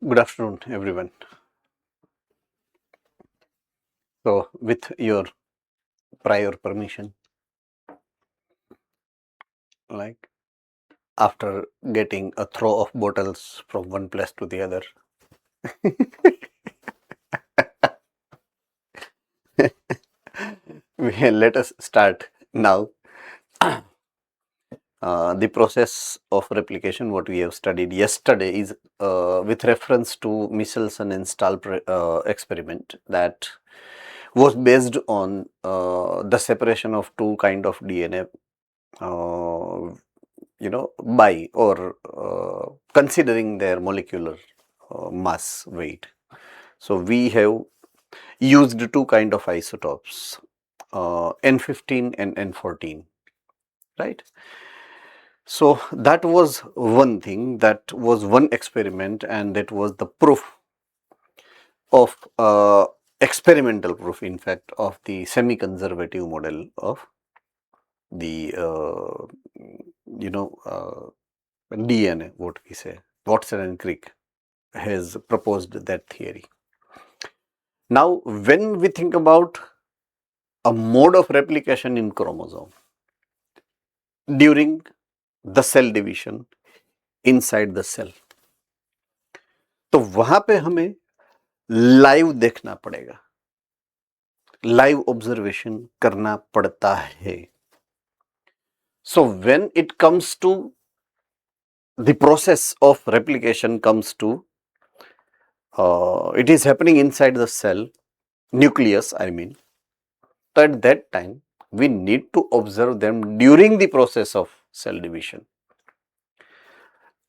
Good afternoon, everyone. So, with your prior permission, like after getting a throw of bottles from one place to the other, let us start now. The process of replication, what we have studied yesterday, is with reference to Michelson and Stahl experiment that was based on the separation of two kind of DNA, by or considering their molecular mass weight. So we have used two kind of isotopes, N15 and N14, right? So that was one thing, that was one experiment, and that was the proof of experimental proof, in fact, of the semi-conservative model of the DNA, what we say, Watson and Crick has proposed that theory. Now, when we think about a mode of replication in chromosome during the cell division inside the cell, तो वहां पे हमें live देखना पड़ेगा, live observation करना पड़ता है. So when it comes to the process of replication comes to it is happening inside the cell nucleus, I mean. So at that time we need to observe them during the process of cell division.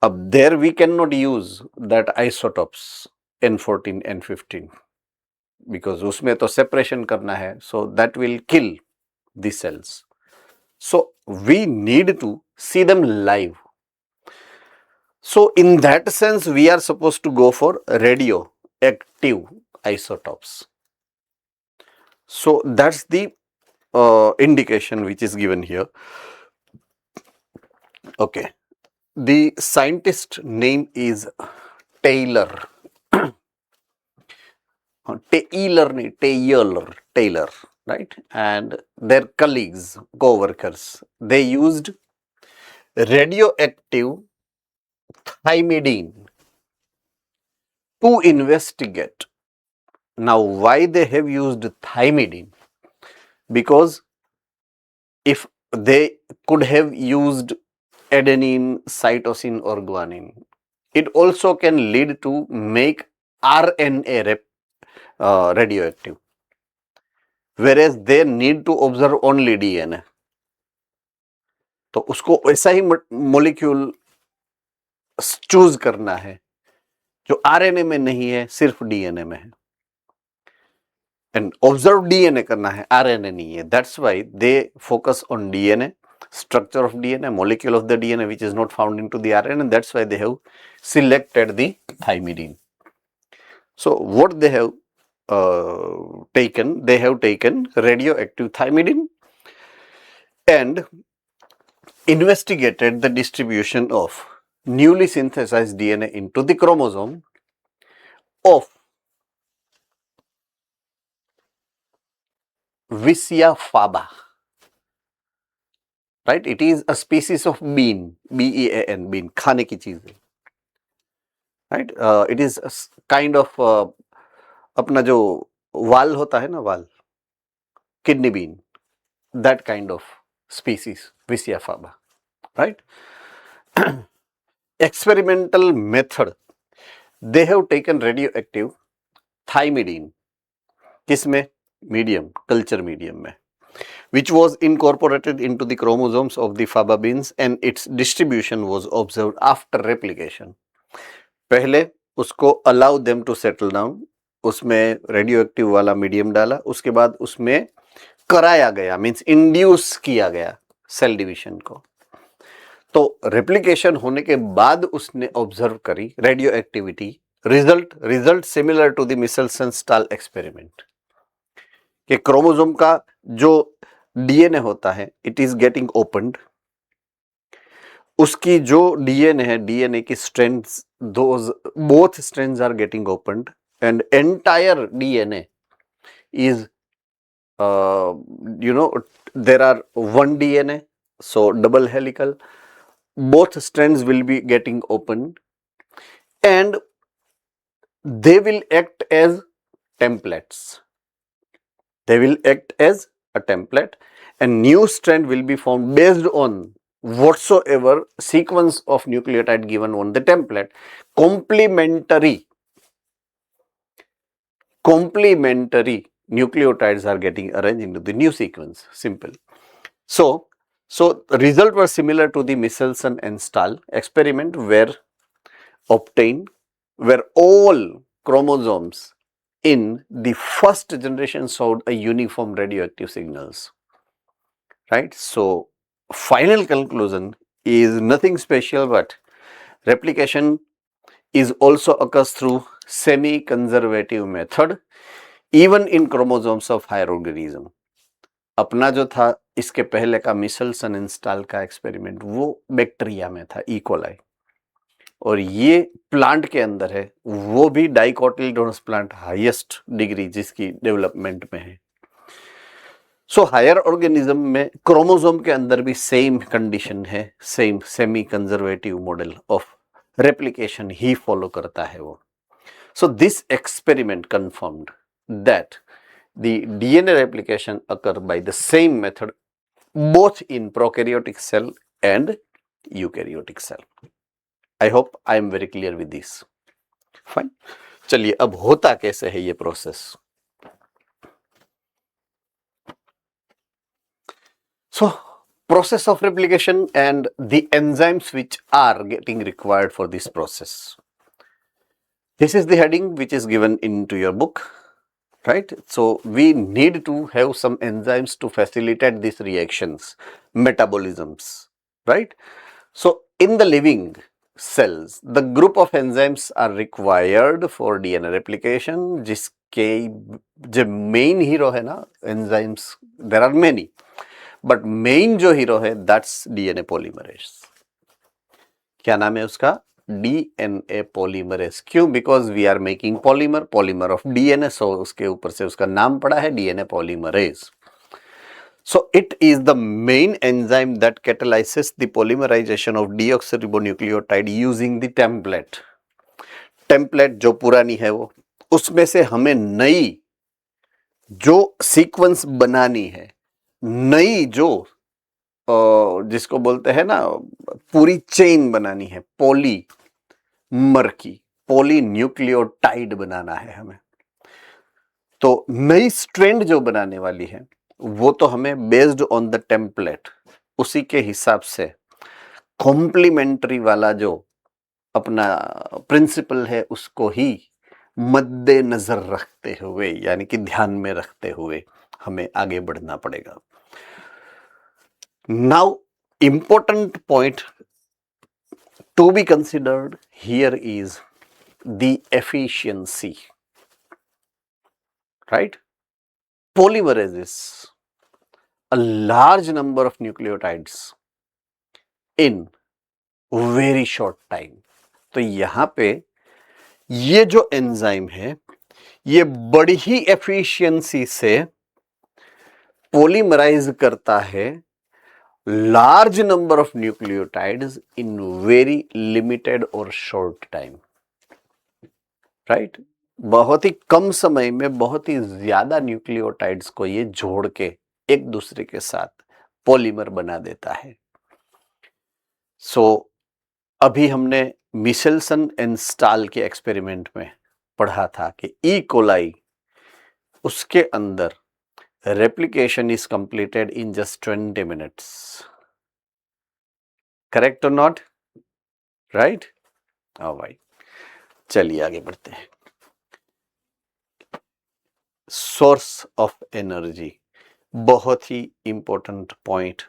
अब there we cannot use that isotopes N14, N15 because उसमें तो separation करना है, so that will kill the cells. So we need to see them live. So in that sense, we are supposed to go for radioactive isotopes. So that's the indication which is given here. Okay, the scientist name is Taylor. Taylor, right? And their colleagues, co-workers, they used radioactive thymidine to investigate. Now, why they have used thymidine? Because if they could have used adenine, cytosine or guanine, it also can lead to make RNA radioactive, whereas they need to observe only DNA. तो उसको ऐसा ही molecule choose करना है जो RNA में नहीं है, सिर्फ डीएनए में है, एंड ऑब्जर्व डीएनए करना है, आरएनए नहीं है. That's why they focus on DNA, structure of DNA, molecule of the DNA which is not found into the RNA, and that's why they have selected the thymidine. So what they have taken, they have taken radioactive thymidine and investigated the distribution of newly synthesized DNA into the chromosome of Vicia faba. Right? It is a species of bean, B-E-A-N, bean, खाने की चीज है. Right? It is a kind of अपना जो वाल होता है ना, वाल, kidney bean, that kind of species, Vicia faba. Right? Experimental method, they have taken radioactive thymidine, किसमें? Medium, culture medium में, which was incorporated into the chromosomes of the faba beans and its distribution was observed after replication. पहले उसको allow them to settle down, उसमें radioactive वाला medium डाला, उसके बाद उसमें कराया गया, मीन्स इंड्यूस किया गया सेल डिविजन को. तो रेप्लिकेशन होने के बाद उसने ऑब्जर्व करी radioactivity. Result similar to the Meselson Stahl experiment कि क्रोमोसोम का जो डीएनए होता है, इट इज गेटिंग ओपन्ड उसकी जो डीएनए है, डीएनए की strands, those both strands are getting opened and entire DNA is there are one DNA, so double helical. Both strands will be getting opened and they will act as templates. They will act as a template and new strand will be formed based on whatsoever sequence of nucleotide given on the template. Complementary nucleotides are getting arranged into the new sequence. Simple. So the result was similar to the Michelson and Stahl experiment where all chromosomes in the first generation showed a uniform radioactive signals. Right? So final conclusion is nothing special, but replication is also occurs through semi-conservative method even in chromosomes of higher organism. अपना जो था इसके पहले का मिशेल्सन and stall का experiment वो bacteria में था, इकोलाई, और ये प्लांट के अंदर है, वो भी डाइकोटिलेडोनस प्लांट हाईएस्ट डिग्री जिसकी डेवलपमेंट में है. सो हायर ऑर्गेनिज्म में क्रोमोसोम के अंदर भी सेम कंडीशन है, same semi conservative model of replication he follow करता है वो. So this experiment confirmed that the DNA replication occur by the same method both in prokaryotic cell and eukaryotic cell. I hope I am very clear with this. Fine. चलिए अब होता कैसे है ये process. So process of replication and the enzymes which are getting required for this process. This is the heading which is given into your book. Right? So we need to have some enzymes to facilitate these reactions, metabolisms, right? So in the living cells, the group of enzymes are required for DNA replication, जिसके जो main hero है ना enzymes, there are many, but main जो hero है that's DNA polymerase. क्या नाम है उसका? DNA polymerase. क्यों? Because we are making polymer of DNA, so उसके ऊपर से उसका नाम पड़ा है DNA polymerase. So it is the main enzyme that catalyzes the polymerization of deoxyribonucleotide using the template. Template जो पुरानी है वो, उसमें से हमें नई जो सीक्वेंस बनानी है, नई जो जिसको बोलते हैं ना पूरी चेन बनानी है, पॉलीमर की, पॉलीन्यूक्लियोटाइड बनाना है हमें. तो नई स्ट्रैंड जो बनाने वाली है वो तो हमें बेस्ड ऑन द टेम्पलेट उसी के हिसाब से कॉम्प्लीमेंट्री वाला जो अपना प्रिंसिपल है उसको ही मद्देनजर रखते हुए, यानी कि ध्यान में रखते हुए हमें आगे बढ़ना पड़ेगा. Now, important point to be considered here is the efficiency, right? Polymerases a large number of nucleotides in very short time. तो यहाँ पे ये जो एंजाइम है ये बड़ी ही एफिशिएंसी से पॉलीमराइज करता है large number of nucleotides in very limited or short time, right? बहुत ही कम समय में बहुत ही ज्यादा न्यूक्लियोटाइड्स को ये जोड़ के एक दूसरे के साथ पॉलीमर बना देता है. सो अभी हमने मिशेल्सन एंड स्टाल के एक्सपेरिमेंट में पढ़ा था कि ई कोलाई उसके अंदर replication is completed in just 20 minutes. Correct or not? Right? Alright. चलिए आगे बढ़ते हैं. Source of energy, बहुत ही important point.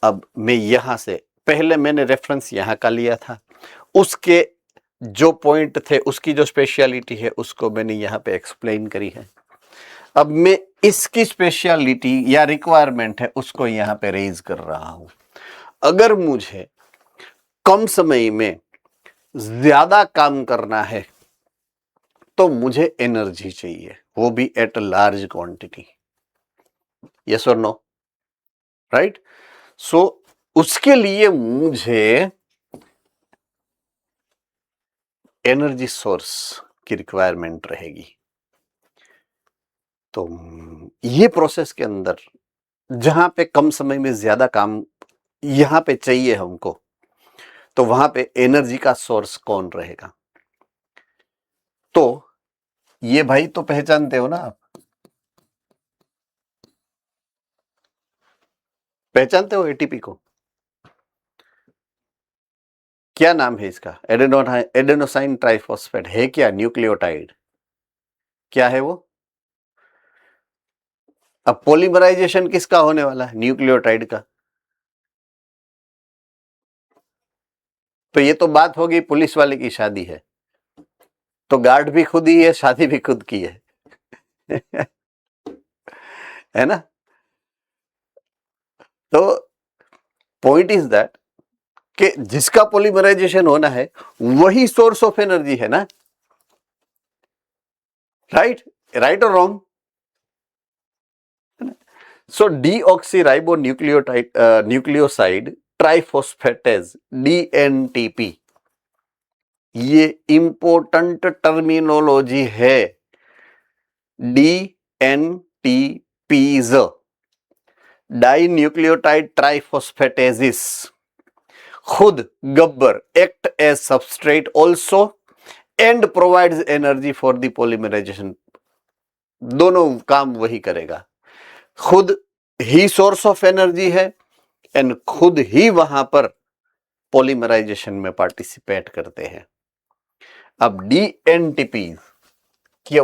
अब मैं यहां से पहले मैंने रेफरेंस यहां का लिया था, उसके जो पॉइंट थे उसकी जो स्पेशलिटी है उसको मैंने यहां पे एक्सप्लेन करी है. अब मैं इसकी स्पेशलिटी या रिक्वायरमेंट है उसको यहाँ पे रेज कर रहा हूं. अगर मुझे कम समय में ज्यादा काम करना है तो मुझे एनर्जी चाहिए, वो भी एट लार्ज क्वांटिटी। यस और नो? राइट? सो उसके लिए मुझे एनर्जी सोर्स की रिक्वायरमेंट रहेगी। तो ये प्रोसेस के अंदर जहां पे कम समय में ज्यादा काम यहां पे चाहिए हमको, तो वहां पे एनर्जी का सोर्स कौन रहेगा? तो ये भाई तो पहचानते हो ना आप? पहचानते हो एटीपी को? क्या नाम है इसका? एडेनोसाइन ट्राइफॉस्फेट है क्या? न्यूक्लियोटाइड क्या है वो? अब पॉलीमराइजेशन किसका होने वाला है? न्यूक्लियोटाइड का। तो ये तो बात होगी पुलिस वाले की शादी है, तो गार्ड भी खुद ही है, शादी भी खुद की है। है ना? तो पॉइंट इज दैट कि जिसका पॉलीमराइजेशन होना है वही सोर्स ऑफ एनर्जी है ना? राइट? राइट और wrong? So deoxyribonucleoside triphosphates dNTP, ये इंपॉर्टेंट टर्मिनोलॉजी है। डीएनटीपीज, डाई न्यूक्लियोटाइड ट्राइफॉस्फेटेजिस, खुद गब्बर act as substrate also and provides energy for the polymerization. दोनों काम वही करेगा, खुद ही सोर्स ऑफ एनर्जी है एंड खुद ही वहां पर पॉलीमराइजेशन में पार्टिसिपेट करते हैं। अब डीएनटीपीज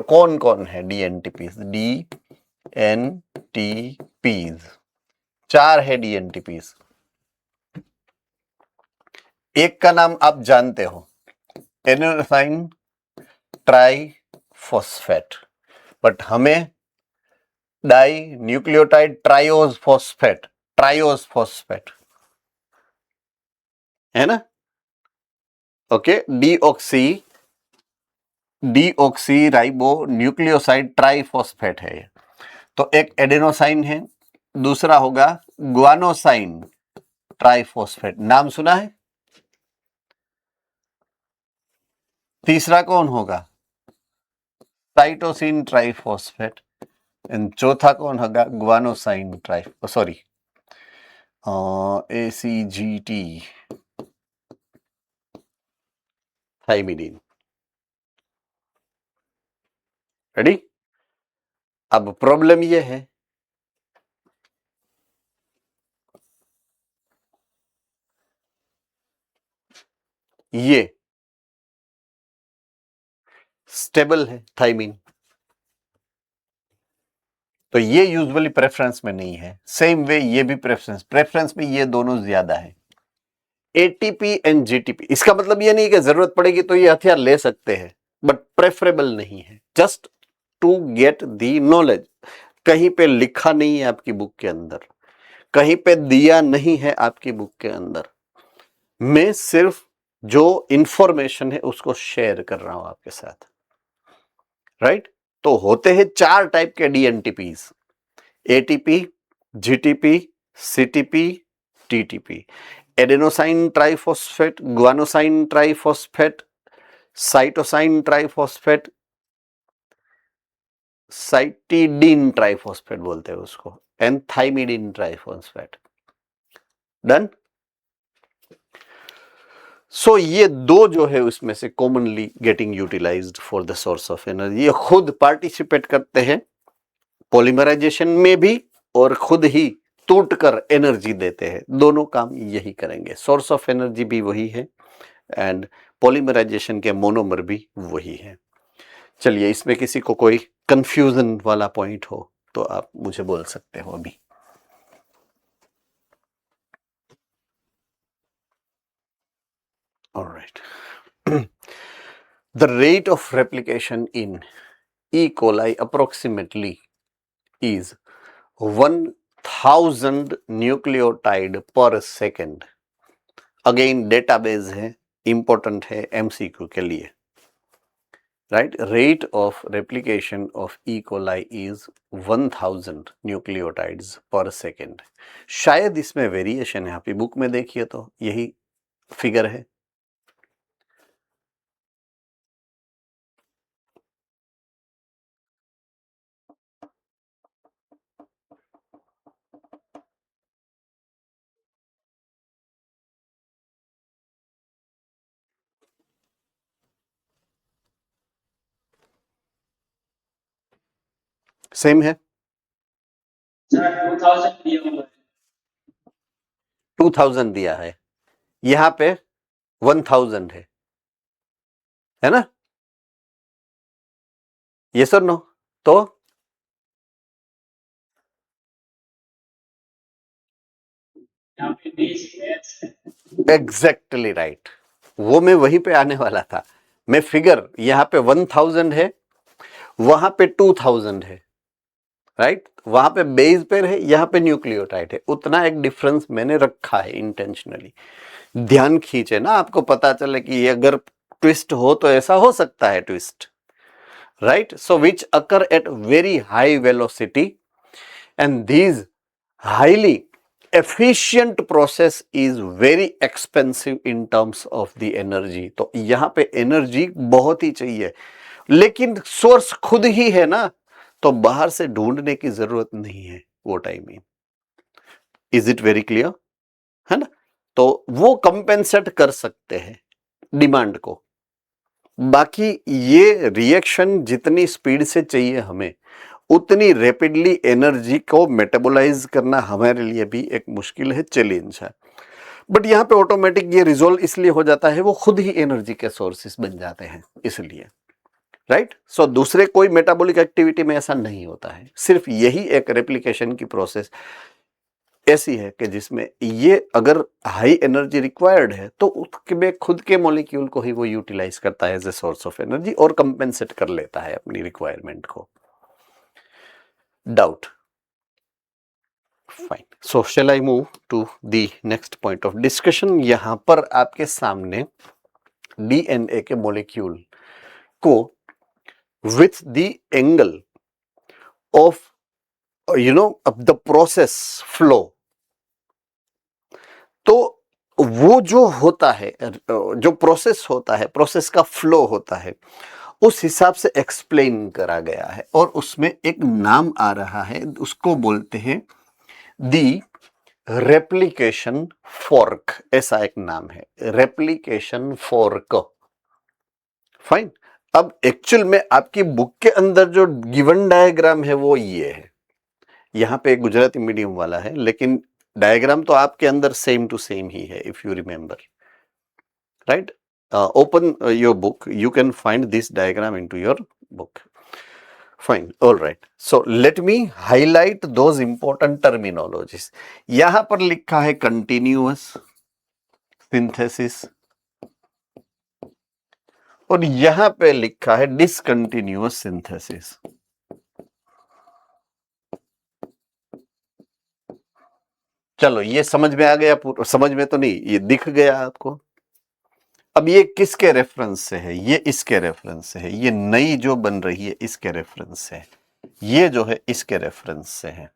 कौन कौन है? डीएनटीपीज, डीएनटीपीज 4 है डीएनटीपीज। एक का नाम आप जानते हो, एडेनोसाइन ट्राइफॉस्फेट, बट हमें डाई न्यूक्लियोटाइड ट्राइओज फॉस्फेट है ना? Okay, deoxy ribo nucleoside triphosphate है। तो एक एडेनोसाइन है, दूसरा होगा ग्वानोसाइन ट्राइफॉस्फेट, नाम सुना है? तीसरा कौन होगा? साइटोसिन ट्राइफॉस्फेट, एंड चौथा कौन होगा? Guanosine sorry ACGT thymidine. Ready? अब प्रॉब्लम ये है, ये स्टेबल है थाइमिन, तो ये यूजुअली प्रेफरेंस में नहीं है। सेम वे ये भी प्रेफरेंस में ये दोनों ज्यादा है, एटीपी एंड जीटीपी। इसका मतलब ये नहीं कि जरूरत पड़ेगी तो ये हथियार ले सकते हैं, बट प्रेफरेबल नहीं है। Just to get the knowledge, कहीं पे लिखा नहीं है आपकी बुक के अंदर, कहीं पे दिया नहीं है आपकी बुक के अंदर, मैं सिर्फ जो इंफॉर्मेशन है उसको शेयर कर रहा हूं आपके साथ। राइट? तो होते हैं 4 टाइप के dNTPs, ATP, GTP, CTP, TTP. Adenosine triphosphate, guanosine triphosphate, cytosine triphosphate, cytidine triphosphate बोलते हैं उसको, and thymidine triphosphate. Done? So ये दो जो है उसमें से commonly getting utilized for the source of energy. ये खुद पार्टिसिपेट करते हैं पॉलीमराइजेशन में भी और खुद ही टूटकर एनर्जी देते हैं, दोनों काम यही करेंगे। सोर्स ऑफ एनर्जी भी वही है एंड पॉलीमराइजेशन के मोनोमर भी वही है। चलिए, इसमें किसी को कोई कंफ्यूजन वाला पॉइंट हो तो आप मुझे बोल सकते हो अभी। Alright, the rate of replication in E. coli approximately is 1000 1000 nucleotide पर सेकेंड। अगेन डेटाबेस है, इंपॉर्टेंट है एमसीक्यू के लिए, right. Rate of replication of E coli is 1000 nucleotides पर सेकेंड। शायद इसमें वेरिएशन है, आपकी बुक में देखिए तो यही फिगर है। सेम है, 2000 दिया है, यहां पे 1000 है ना, ये सर नो, तो एग्जैक्टली राइट, वो मैं वहीं पे आने वाला था। मैं फिगर यहाँ पे 1000 है, वहां पे 2000 है, राइट। वहां पे बेस पेयर है, यहाँ पे न्यूक्लियोटाइड है, उतना एक डिफरेंस मैंने रखा है इंटेंशनली। ध्यान खींचे ना, आपको पता चले कि ये अगर ट्विस्ट हो तो ऐसा हो सकता है twist, right. So which occur at very high velocity and these highly efficient process is very expensive in terms of the energy। तो यहां पे एनर्जी बहुत ही चाहिए, लेकिन सोर्स खुद ही है ना, तो बाहर से ढूंढने की जरूरत नहीं है वो टाइम में। इज इट वेरी क्लियर, है ना। तो वो कंपेंसेट कर सकते हैं डिमांड को। बाकी ये रिएक्शन जितनी स्पीड से चाहिए हमें, उतनी रैपिडली एनर्जी को मेटाबोलाइज करना हमारे लिए भी एक मुश्किल है, चैलेंज है। बट यहाँ पे ऑटोमेटिक ये रिजोल्व इसलिए हो जाता है, वो खुद ही एनर्जी के सोर्सेस बन जाते हैं इसलिए, राइट। सो दूसरे कोई मेटाबॉलिक एक्टिविटी में ऐसा नहीं होता है, सिर्फ यही एक रेप्लिकेशन की प्रोसेस ऐसी है कि जिसमें ये अगर हाई एनर्जी रिक्वायर्ड है तो उसके खुद के मॉलिक्यूल को ही वो यूटिलाइज करता है as a source of energy और कंपेंसेट कर लेता है अपनी रिक्वायरमेंट को। Doubt? Fine. So shall I move to the next point of discussion. यहां पर आपके सामने डीएनए के मॉलिक्यूल को with the angle of the process flow, तो वो जो होता है, जो प्रोसेस होता है, प्रोसेस का फ्लो होता है, उस हिसाब से एक्सप्लेन करा गया है और उसमें एक नाम आ रहा है, उसको बोलते हैं दी रेप्लिकेशन फॉर्क। ऐसा एक नाम है, रेप्लिकेशन फॉर्क। फाइन। अब एक्चुअल में आपकी बुक के अंदर जो गिवन डायग्राम है वो ये है, यहां पे गुजराती मीडियम वाला है, लेकिन डायग्राम तो आपके अंदर सेम टू सेम ही है, if you remember, right. Open your book, you can find this diagram into your book. Fine, all right. So let me highlight those important terminologies. यहां पर लिखा है कंटिन्यूअस सिंथेसिस और यहां पे लिखा है डिसकंटिन्यूअस सिंथेसिस। चलो ये समझ में आ गया, समझ में तो नहीं, ये दिख गया आपको। अब ये किसके रेफरेंस से है? ये इसके रेफरेंस से है, ये नई जो बन रही है इसके रेफरेंस से है, ये जो है इसके रेफरेंस से है।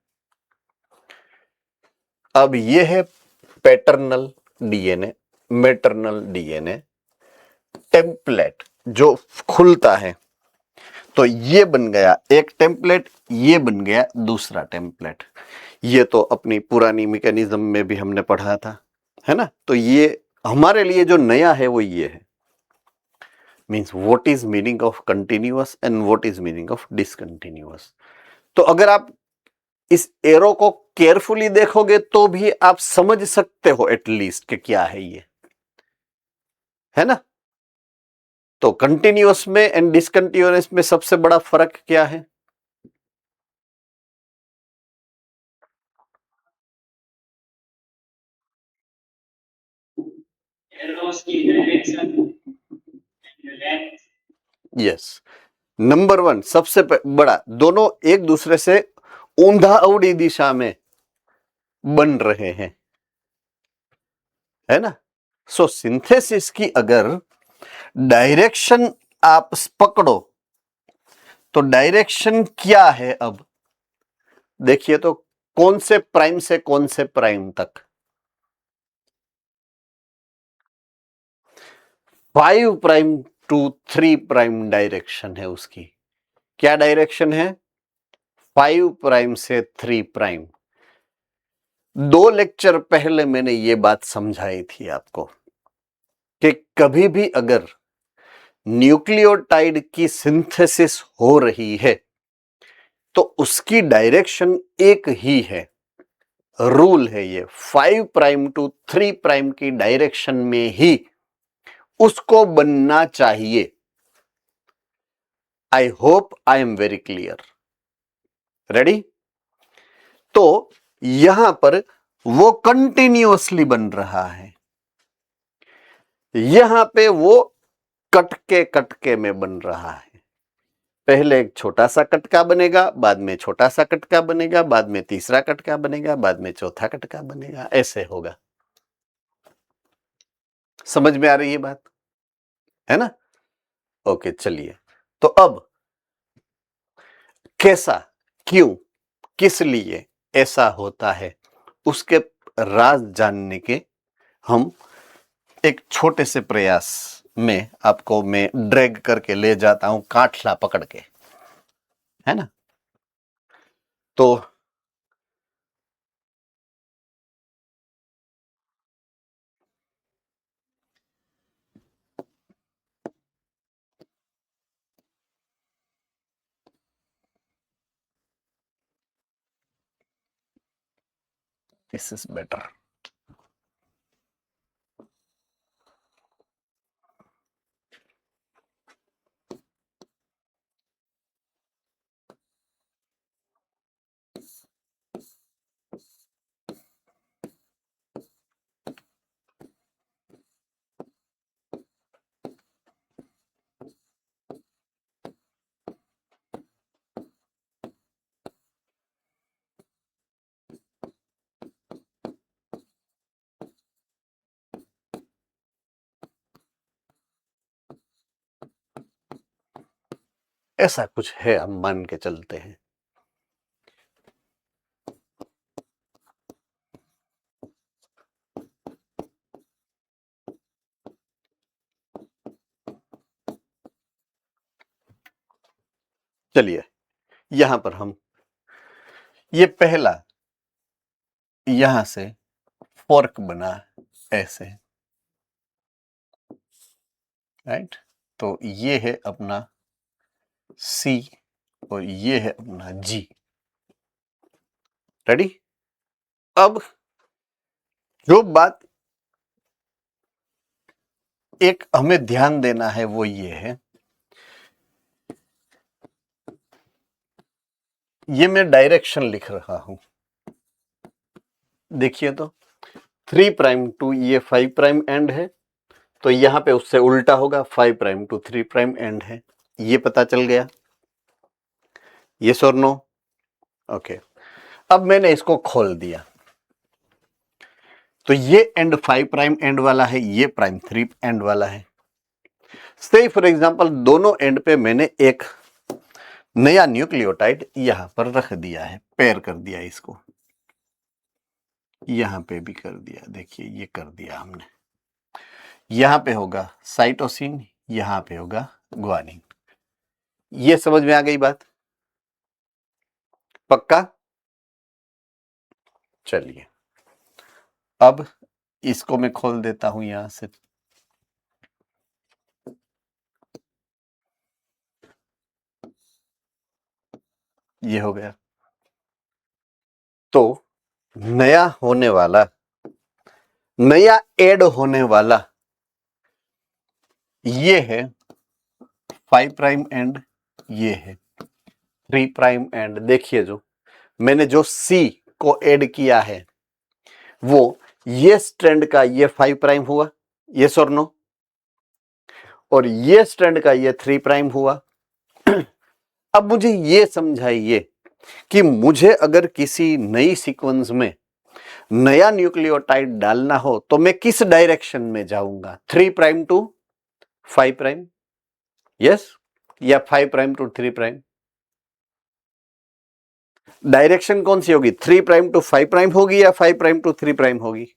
अब ये है paternal DNA, maternal DNA, template जो खुलता है, तो ये बन गया एक टेम्पलेट, ये बन गया दूसरा टेम्पलेट। ये तो अपनी पुरानी मैकेनिज्म में भी हमने पढ़ा था, है ना। तो ये हमारे लिए जो नया है वो ये है, means what is meaning of continuous and what is meaning of discontinuous. तो अगर आप इस एरो को केयरफुली देखोगे तो भी आप समझ सकते हो एटलीस्ट कि क्या है ये, है ना। तो कंटिन्यूअस में एंड डिसकंटिन्यूअस में सबसे बड़ा फर्क क्या है? यस, नंबर वन सबसे बड़ा, दोनों एक दूसरे से ऊंधा अवड़ी दिशा में बन रहे हैं, है ना। सो सिंथेसिस की अगर डायरेक्शन आप पकड़ो तो डायरेक्शन क्या है? अब देखिए तो कौन से प्राइम से कौन से प्राइम तक? 5 प्राइम टू 3 प्राइम डायरेक्शन है उसकी। क्या डायरेक्शन है? 5 प्राइम से 3 प्राइम। 2 लेक्चर पहले मैंने ये बात समझाई थी आपको कि कभी भी अगर न्यूक्लियोटाइड की सिंथेसिस हो रही है तो उसकी डायरेक्शन एक ही है। रूल है ये, 5 प्राइम टू 3 प्राइम की डायरेक्शन में ही उसको बनना चाहिए। आई hope I am very clear. Ready? तो यहां पर वो कंटिन्यूअसली बन रहा है, यहां पे वो कटके में बन रहा है। पहले एक छोटा सा कटका बनेगा, बाद में छोटा सा कटका बनेगा, बाद में तीसरा कटका बनेगा, बाद में चौथा कटका बनेगा, ऐसे होगा। समझ में आ रही है बात? है ना? ओके, चलिए। तो अब कैसा, क्यों, किस लिए ऐसा होता है, उसके राज जानने के हम एक छोटे से प्रयास में आपको मैं ड्रैग करके ले जाता हूं, काठला पकड़ के, है ना। तो दिस इज बेटर। ऐसा कुछ है, हम मान के चलते हैं। चलिए, यहां पर हम ये पहला यहां से फोर्क बना ऐसे, राइट। तो ये है अपना C और ये है अपना G। रेडी? अब जो बात एक हमें ध्यान देना है वो ये है, ये मैं डायरेक्शन लिख रहा हूं, देखिए तो 3 प्राइम टू ये 5 प्राइम एंड है, तो यहां पे उससे उल्टा होगा, 5 प्राइम टू 3 प्राइम एंड है। ये पता चल गया? यस और नो? ओके। अब मैंने इसको खोल दिया, तो ये एंड 5 प्राइम एंड वाला है, ये प्राइम 3 एंड वाला है। से फॉर एग्जांपल दोनों एंड पे मैंने एक नया न्यूक्लियोटाइड यहां पर रख दिया है, पेयर कर दिया इसको, यहां पे भी कर दिया, देखिए ये कर दिया हमने। यहां पे होगा साइटोसिन, यहां पे होगा ग्वानिन। ये समझ में आ गई बात? पक्का? चलिए, अब इसको मैं खोल देता हूं यहां से। ये हो गया। तो नया होने वाला, नया ऐड होने वाला ये है 5 प्राइम एंड, ये है 3 प्राइम एंड। देखिए जो मैंने जो C को ऐड किया है वो ये स्ट्रैंड का ये 5 प्राइम हुआ, यस और नो? और ये स्ट्रैंड का ये 3 प्राइम हुआ। अब मुझे ये समझाइए कि मुझे अगर किसी नई सीक्वेंस में नया न्यूक्लियोटाइड डालना हो तो मैं किस डायरेक्शन में जाऊंगा? 3 प्राइम टू 5 प्राइम, यस, या 5 प्राइम टू 3 प्राइम? डायरेक्शन कौन सी होगी? 3 प्राइम टू 5 प्राइम होगी या 5 प्राइम टू 3 प्राइम होगी?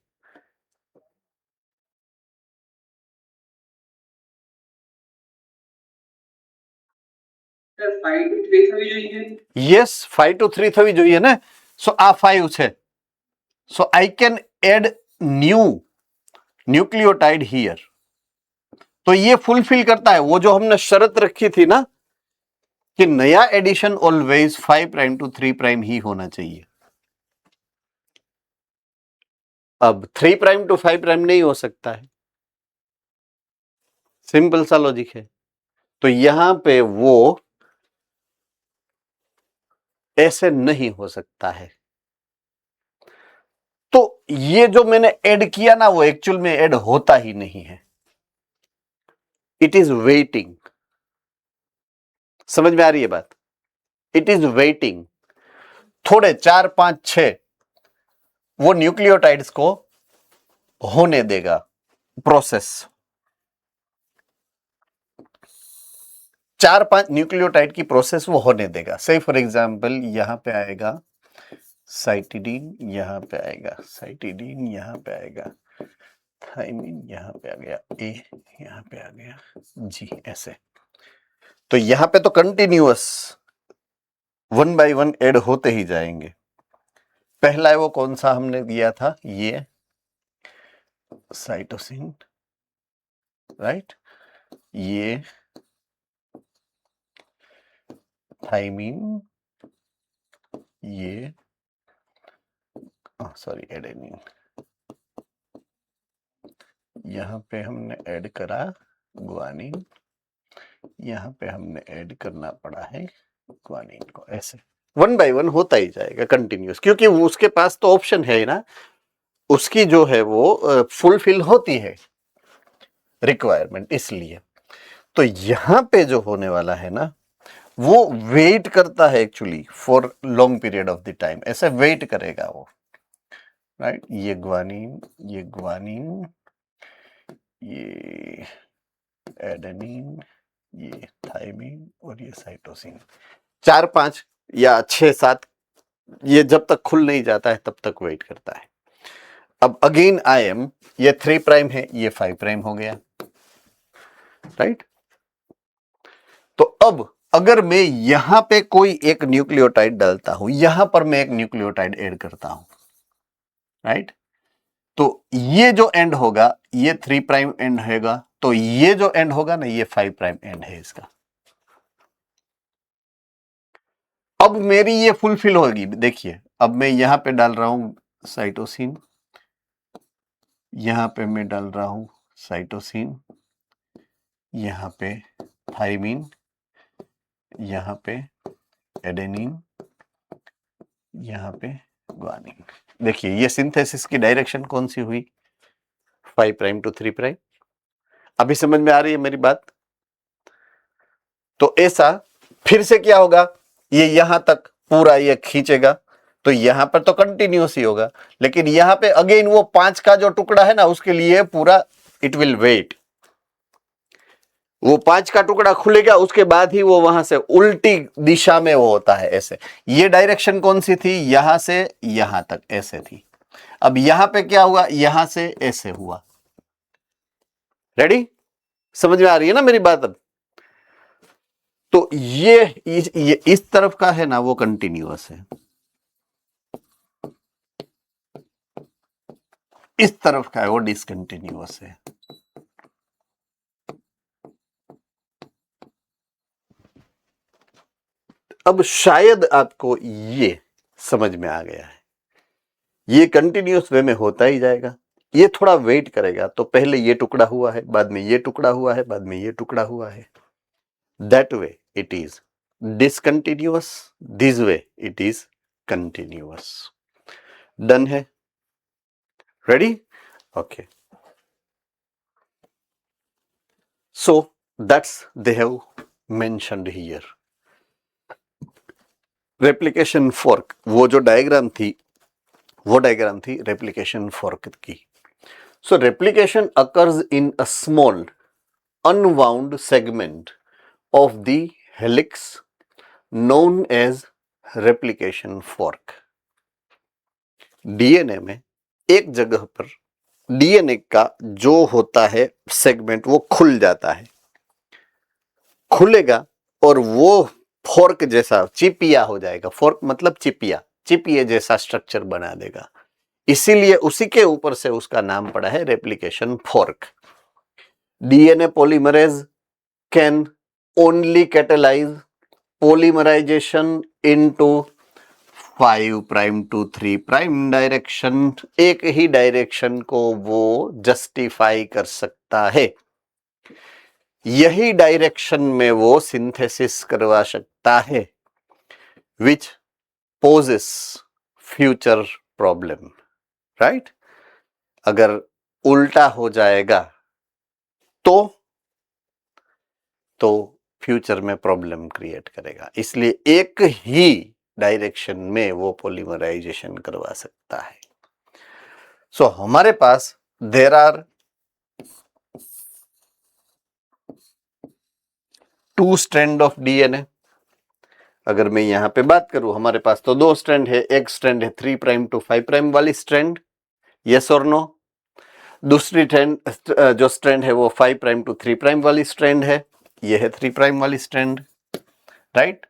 यस, 5 ટુ 3 થવી જોઈએ ને. સો આ 5 છે, so I can add new nucleotide here. तो ये फुलफिल करता है वो जो हमने शर्त रखी थी ना कि नया addition always 5 prime to 3 prime ही होना चाहिए. अब 3 प्राइम टू 5 प्राइम नहीं हो सकता है, सिंपल सा लॉजिक है. तो यहां पे वो ऐसे नहीं हो सकता है. तो ये जो मैंने ऐड किया ना वो एक्चुअल में ऐड होता ही नहीं है, इट इज वेटिंग. समझ में आ रही है बात? It is waiting. थोड़े 4 5 6 वो न्यूक्लियोटाइड्स को होने देगा प्रोसेस. 4 5 न्यूक्लियोटाइड की प्रोसेस वो होने देगा. से फॉर एग्जांपल यहां पे आएगा साइटिडीन, यहां पे आएगा साइटिडीन, यहां पे आएगा थाइमिन, यहां पे आ गया ए, यहां पे आ गया जी, ऐसे. तो यहां पे तो कंटिन्यूअस 1 बाय 1 ऐड होते ही जाएंगे. पहला है वो कौन सा हमने दिया था? ये साइटोसिन, राइट, ये थाइमिन, ये सॉरी एडेनिन. यहां पे हमने ऐड करा ग्वानिन, यहां पे हमने ऐड करना पड़ा है ग्वानिन को. ऐसे 1 बाय 1 होता ही जाएगा कंटिन्यूस, क्योंकि वो उसके पास तो ऑप्शन है ना, उसकी जो है वो फुलफिल होती है रिक्वायरमेंट, इसलिए. तो यहां पे जो होने वाला है ना वो वेट करता है actually for long period of the time. ऐसे वेट करेगा वो, राइट. ये ग्वानिन, ये ग्वानिन, ये एडेनिन, ये थाइमिन और ये साइटोसिन. 4 5 या 6 7 ये जब तक खुल नहीं जाता है तब तक वेट करता है. अब अगेन आई एम, ये 3 प्राइम है, ये 5 प्राइम हो गया, राइट. तो अब अगर मैं यहां पे कोई एक न्यूक्लियोटाइड डालता हूं, यहां पर मैं एक न्यूक्लियोटाइड ऐड करता हूं, राइट. तो ये जो एंड होगा ये 3 प्राइम एंड होगा, तो ये जो एंड होगा ना ये 5 प्राइम एंड है इसका. अब मेरी ये फुलफिल होगी. देखिए अब मैं यहां पे डाल रहा हूं साइटोसिन, यहां पे मैं डाल रहा हूं साइटोसिन, यहां पे थाइमिन, यहां पे एडेनिन, यहां पे ग्वानिन. देखिए ये सिंथेसिस की डायरेक्शन कौन सी हुई? 5 प्राइम टू 3 प्राइम. अभी समझ में आ रही है मेरी बात? तो ऐसा फिर से क्या होगा, ये यहां तक पूरा ये खींचेगा, तो यहां पर तो कंटिन्यूस ही होगा, लेकिन यहां पे अगेन वो 5 का जो टुकड़ा है ना उसके लिए पूरा इट विल वेट. वो 5 का टुकड़ा खुलेगा, उसके बाद ही वो वहां से उल्टी दिशा में वो होता है ऐसे. ये डायरेक्शन कौन सी थी? यहां से यहां तक ऐसे थी. अब यहां पे क्या हुआ? यहां से ऐसे हुआ. रेडी? समझ में आ रही है ना मेरी बात? अब तो ये इस तरफ का है ना वो कंटिन्यूअस है, इस तरफ का है वो डिसकंटिन्यूअस है. अब शायद आपको ये समझ में आ गया है. ये कंटिन्यूअस वे में होता ही जाएगा, ये थोड़ा वेट करेगा. तो पहले ये टुकड़ा हुआ है, बाद में ये टुकड़ा हुआ है, बाद में ये टुकड़ा हुआ है. That way it is discontinuous, this way it is continuous. Done है? Ready? Okay. So that's they have mentioned here. Replication fork, वो जो डायग्राम थी वो डायग्राम थी रेप्लिकेशन फॉर्क की। So replication occurs in a small unwound segment of the helix known as replication fork. DNA में एक जगह पर डीएनए का जो होता है सेगमेंट वो खुल जाता है, खुलेगा और वो फोर्क जैसा चिपिया हो जाएगा। फोर्क मतलब चिपिया, चिपिये जैसा स्ट्रक्चर बना देगा, इसीलिए उसी के ऊपर से उसका नाम पड़ा है replication fork. DNA polymerase can only catalyze polymerization into 5 prime to 3 prime direction. एक ही डायरेक्शन को वो जस्टिफाई कर सकता है, यही डायरेक्शन में वो सिंथेसिस करवा सकता है, विच पोजेस फ्यूचर प्रॉब्लम, राइट। अगर उल्टा हो जाएगा तो फ्यूचर में प्रॉब्लम क्रिएट करेगा, इसलिए एक ही डायरेक्शन में वो पॉलीमराइजेशन करवा सकता है। सो हमारे पास there are 2 strand of DNA. अगर मैं यहां पे बात करूं, हमारे पास तो 2 स्ट्रैंड है। एक स्ट्रैंड है 3 प्राइम टू 5 प्राइम वाली स्ट्रैंड, यस और नो। दूसरी जो स्ट्रैंड है वो 5 प्राइम टू 3 प्राइम वाली स्ट्रैंड है, ये है 3 प्राइम वाली स्ट्रैंड, राइट।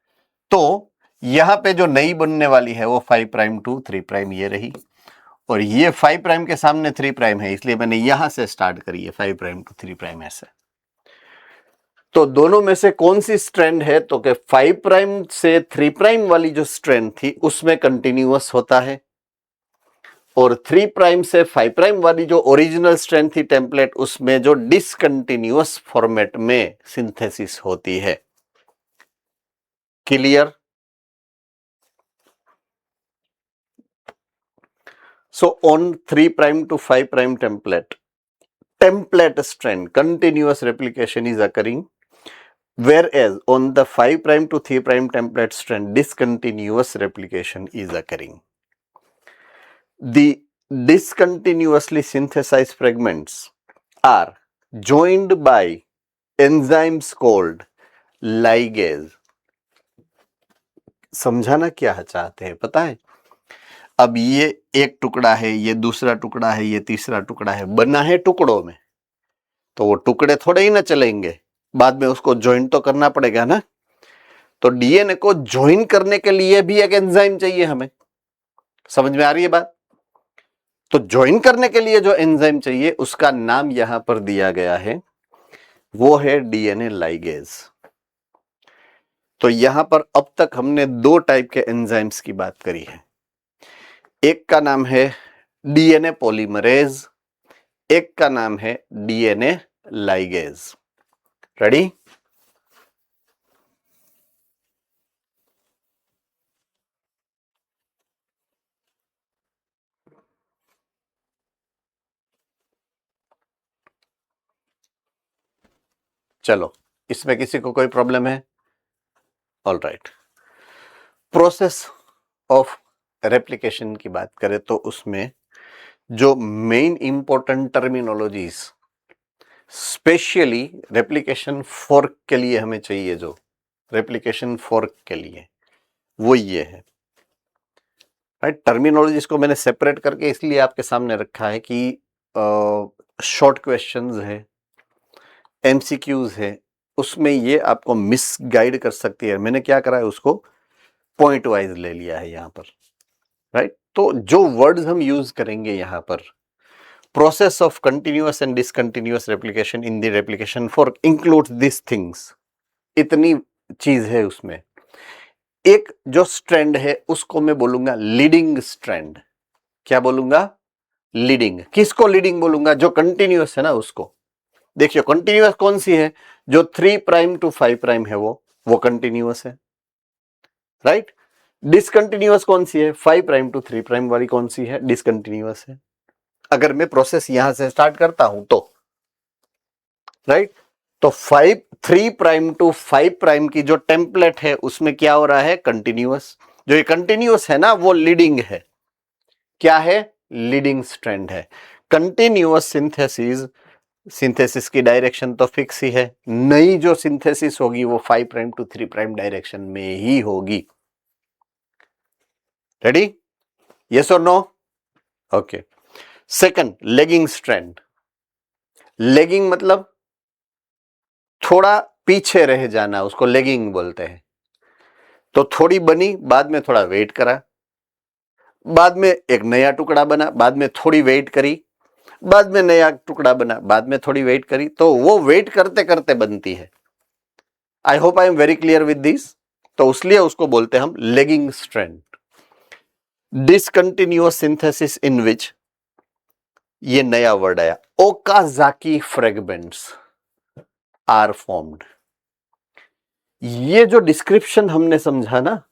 तो यहां पे जो नई बनने वाली है वो 5 प्राइम टू 3 प्राइम ये रही, और ये 5 प्राइम के सामने 3 प्राइम है, इसलिए मैंने यहां से स्टार्ट करी है 5 प्राइम टू 3 प्राइम ऐसे। तो दोनों में से कौन सी स्ट्रैंड है, तो कि 5 प्राइम से 3 प्राइम वाली जो स्ट्रैंड थी उसमें कंटिन्यूअस होता है, और 3 प्राइम से 5 प्राइम वाली जो ओरिजिनल स्ट्रैंड थी टेम्पलेट, उसमें जो डिसकंटिन्यूअस फॉर्मेट में सिंथेसिस होती है। Clear? So on 3 prime to 5 prime template strand continuous replication is occurring, whereas on the 5 prime to 3 prime template strand discontinuous replication is occurring. The discontinuously synthesized fragments are joined by enzymes called ligase. समझाना क्या चाहते हैं पता है? अब ये एक टुकड़ा है, ये दूसरा टुकड़ा है, ये तीसरा टुकड़ा है, बना है टुकड़ों में, तो वो टुकड़े थोड़े ही ना चलेंगे, बाद में उसको ज्वाइन तो करना पड़ेगा ना। तो डीएनए को ज्वाइन करने के लिए भी एक एंजाइम चाहिए हमें, समझ में आ रही है बात? तो ज्वाइन करने के लिए जो एंजाइम चाहिए उसका नाम यहां पर दिया गया है, वो है डीएनए लाइगेज। तो यहां पर अब तक हमने 2 टाइप के एंजाइम्स की बात करी है, एक का नाम है डीएनए पॉलीमरेज, एक का नाम है डीएनए लाइगेज। रेडी? चलो, इसमें किसी को कोई प्रॉब्लम है? All right. Process of replication की बात करें तो उसमें जो main important terminologies specially replication fork के लिए हमें चाहिए, जो रेप्लिकेशन फोर्क के लिए, वो ये है, राइट। टर्मिनोलॉजीज को मैंने सेपरेट करके इसलिए आपके सामने रखा है कि शॉर्ट क्वेश्चंस है, एमसीक्यूज है, उसमें ये आपको मिसगाइड कर सकती है। मैंने क्या करा है, उसको पॉइंट वाइज ले लिया है यहां पर, राइट। तो जो वर्ड्स हम यूज करेंगे यहां पर, process of continuous and discontinuous replication in the replication fork includes this things, इतनी चीज है उसमें। एक जो स्ट्रैंड है उसको मैं बोलूंगा लीडिंग स्ट्रैंड। क्या बोलूंगा? लीडिंग। किसको लीडिंग बोलूंगा? जो कंटिन्यूअस है ना उसको। देखिए कंटिन्यूअस कौन सी है? जो 3 प्राइम टू 5 प्राइम है वो कंटिन्यूअस है, राइट। डिसकंटिन्यूअस कौन सी है? 5 प्राइम टू 3 प्राइम वाली कौन सी है? डिसकंटिन्यूअस है। अगर मैं प्रोसेस यहां से स्टार्ट करता हूं तो, राइट। तो 3 प्राइम टू 5 प्राइम की जो टेम्पलेट है उसमें क्या हो रहा है? कंटिन्यूअस। जो ये कंटिन्यूअस है ना वो लीडिंग है। क्या है? लीडिंग स्ट्रैंड है। कंटिन्यूअस सिंथेसिस की डायरेक्शन तो फिक्स ही है, नई जो सिंथेसिस होगी वो 5 प्राइम टू 3 प्राइम डायरेक्शन में ही होगी। रेडी? यस और no? Okay. Second, lagging strand. Lagging मतलब थोड़ा पीछे रह जाना, उसको लेगिंग बोलते हैं। तो थोड़ी बनी, बाद में थोड़ा वेट करा, बाद में एक नया टुकड़ा बना, बाद में थोड़ी वेट करी, बाद में नया टुकड़ा बना, बाद में थोड़ी वेट करी, तो वो वेट करते करते बनती है। I hope I am very clear with this. तो इसलिए उसको बोलते हैं हम lagging strand. Discontinuous synthesis in which, ये नया वर्ड आया, ओकाजाकी फ्रेगमेंट्स आर फॉर्म्ड। ये जो डिस्क्रिप्शन हमने समझा ना,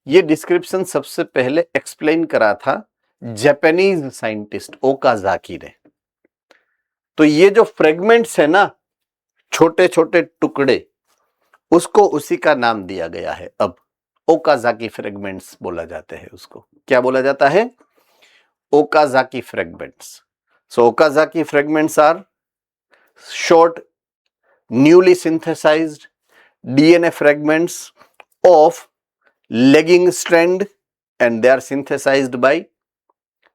ये डिस्क्रिप्शन सबसे पहले एक्सप्लेन करा था जापानीज साइंटिस्ट ओकाजाकी ने। तो ये जो फ्रेगमेंट्स है ना, छोटे छोटे टुकड़े, उसको उसी का नाम दिया गया है। अब ओकाजाकी फ्रेगमेंट्स बोला जाते हैं उसको। क्या बोला जाता है? Okazaki fragments. So Okazaki fragments are short newly synthesized DNA fragments of lagging strand, and they are synthesized by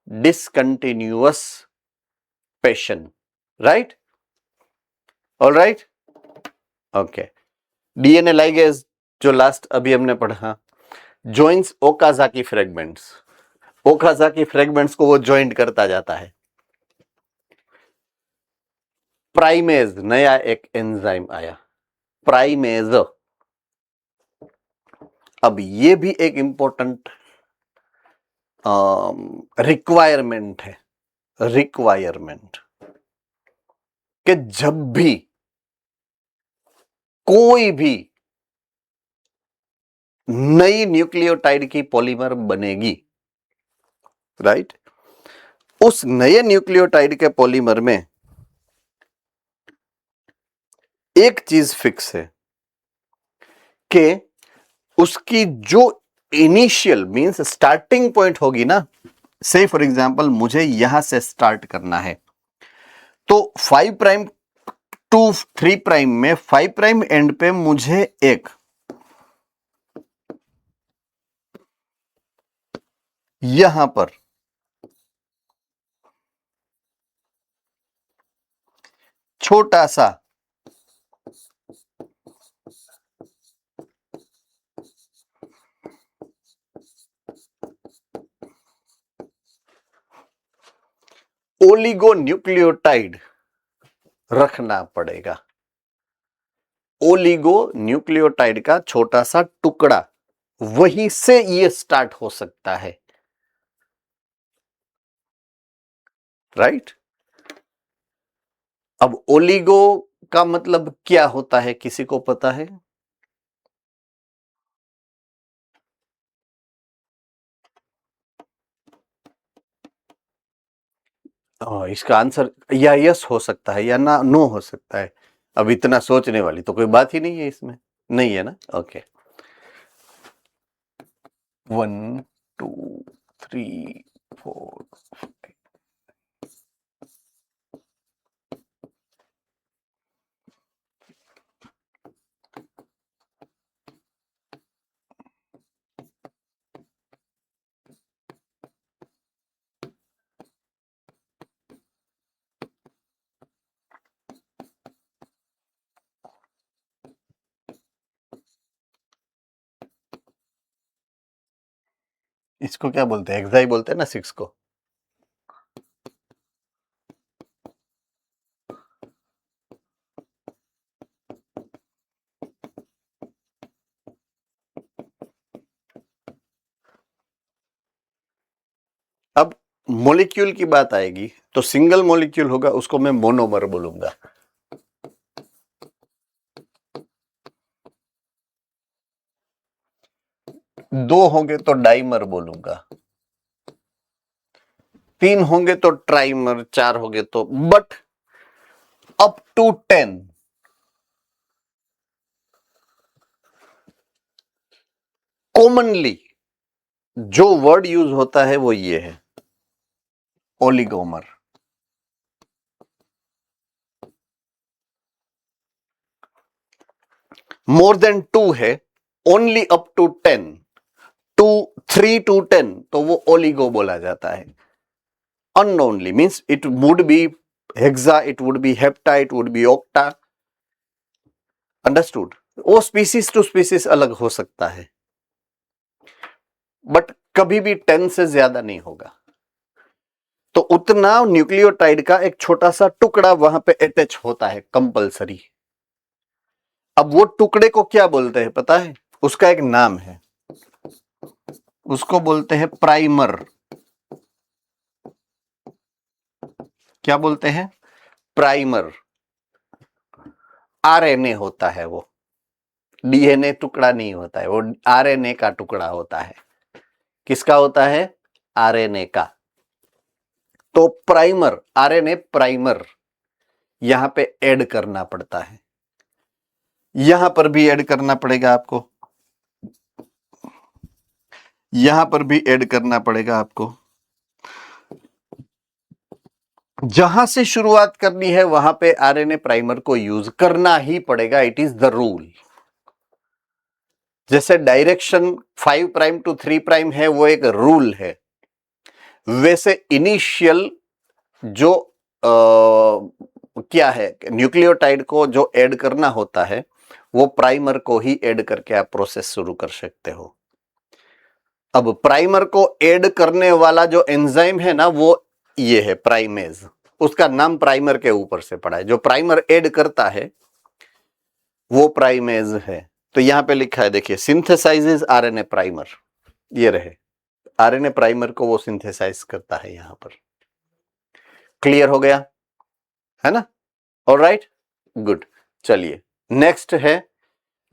discontinuous passion. Right? All right? Okay. DNA ligase जो लास्ट अभी हमने पढ़ा, joins Okazaki fragments. Okazaki fragments को वो joint करता जाता है। Primase, नया एक एंजाइम आया, प्राइमेज। अब ये भी एक इंपॉर्टेंट रिक्वायरमेंट है, रिक्वायरमेंट, कि जब भी कोई भी नई न्यूक्लियोटाइड की पॉलीमर बनेगी, राइट, उस नए न्यूक्लियोटाइड के पॉलीमर में एक चीज फिक्स है कि उसकी जो इनिशियल मींस स्टार्टिंग पॉइंट होगी ना, से फॉर एग्जांपल मुझे यहां से स्टार्ट करना है, तो 5 प्राइम टू 3 प्राइम में 5 प्राइम एंड पे मुझे एक यहां पर छोटा सा ओलिगोन्यूक्लियोटाइड रखना पड़ेगा। ओलिगोन्यूक्लियोटाइड का छोटा सा टुकड़ा, वहीं से ये स्टार्ट हो सकता है। राइट? अब ओलिगो का मतलब क्या होता है, किसी को पता है? इसका आंसर या यस हो सकता है या ना नो हो सकता है। अब इतना सोचने वाली तो कोई बात ही नहीं है इसमें, नहीं है ना? ओके, 1 2 3 4 5। इसको क्या बोलते हैं? एक्साई बोलते हैं ना 6 को। अब मॉलिक्यूल की बात आएगी तो सिंगल मॉलिक्यूल होगा उसको मैं मोनोमर बोलूंगा। दो होंगे तो डाइमर बोलूंगा, 3 होंगे तो ट्राइमर, 4 होंगे तो, बट अप टू 10 कॉमनली जो वर्ड यूज होता है वो ये है, ओलिगोमर। मोर देन 2 है, ओनली अप टू 10, 3 to 10, तो वो ओलिगो बोला जाता है। Unknownly means it would be hexa, it would be hepta, it would be octa. Understood? वो स्पीसीज टू स्पीसीज अलग हो सकता है, बट कभी भी 10 से ज्यादा नहीं होगा। तो उतना न्यूक्लियोटाइड का एक छोटा सा टुकड़ा वहां पे अटैच होता है कंपलसरी। अब वो टुकड़े को क्या बोलते हैं पता है? उसका एक नाम है, उसको बोलते हैं प्राइमर। क्या बोलते हैं? प्राइमर। आरएनए होता है वो, डीएनए टुकड़ा नहीं होता है, वो आरएनए का टुकड़ा होता है। किसका होता है? आरएनए का। तो प्राइमर, आरएनए प्राइमर यहां पे ऐड करना पड़ता है। यहां पर भी ऐड करना पड़ेगा आपको, यहां पर भी ऐड करना पड़ेगा आपको। जहां से शुरुआत करनी है वहां पे आरएनए प्राइमर को यूज करना ही पड़ेगा, इट इज द रूल। जैसे डायरेक्शन 5 प्राइम टू 3 प्राइम है, वो एक रूल है, वैसे इनिशियल जो क्या है, न्यूक्लियोटाइड को जो ऐड करना होता है वो प्राइमर को ही ऐड करके आप प्रोसेस शुरू कर सकते हो। अब प्राइमर को ऐड करने वाला जो एंजाइम है ना, वो ये है प्राइमेज। उसका नाम प्राइमर के ऊपर से पड़ा है। जो प्राइमर ऐड करता है वो प्राइमेज है। तो यहां पे लिखा है, देखिए, सिंथेसाइजेज आरएनए प्राइमर। ये रहे, आरएनए प्राइमर को वो सिंथेसाइज करता है यहां पर। क्लियर हो गया है ना? Alright, good. चलिए नेक्स्ट है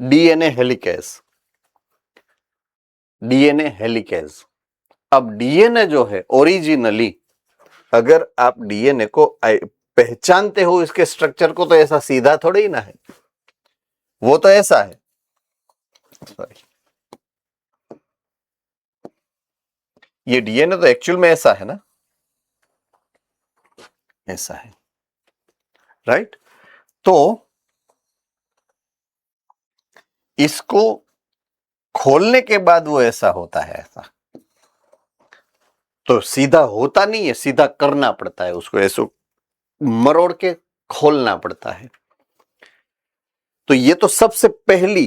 डीएनए हेलिकेज। DNA helicase. अब डीएनए जो है ओरिजिनली, अगर आप डीएनए को पहचानते हो इसके स्ट्रक्चर को, तो ऐसा सीधा थोड़ी ना है, वो तो ऐसा है। सॉरी, ये डीएनए तो एक्चुअल में ऐसा है ना, ऐसा है, राइट? तो इसको खोलने के बाद वो ऐसा होता है, ऐसा तो सीधा होता नहीं है, सीधा करना पड़ता है उसको, ऐसे मरोड़ के खोलना पड़ता है। तो ये तो सबसे पहली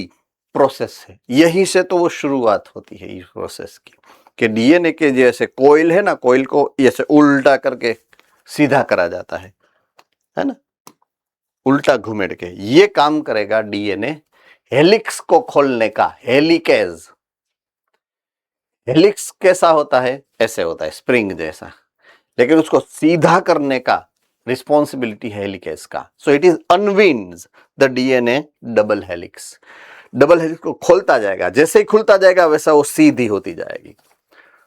प्रोसेस है, यहीं से तो वो शुरुआत होती है इस प्रोसेस की, कि डीएनए के जैसे कोयल है ना, कोयल को ऐसे उल्टा करके सीधा करा जाता है ना, उल्टा घुमेड़ के। ये काम करेगा डीएनए हेलिक्स को खोलने का, हेलिकेज। हेलिक्स कैसा होता है? ऐसे होता है, स्प्रिंग जैसा, लेकिन उसको सीधा करने का रिस्पॉन्सिबिलिटी है हेलिकेज का। So it is unwinds the DNA double helix. Double helix को खोलता जाएगा, जैसे ही खुलता जाएगा वैसा वो सीधी होती जाएगी।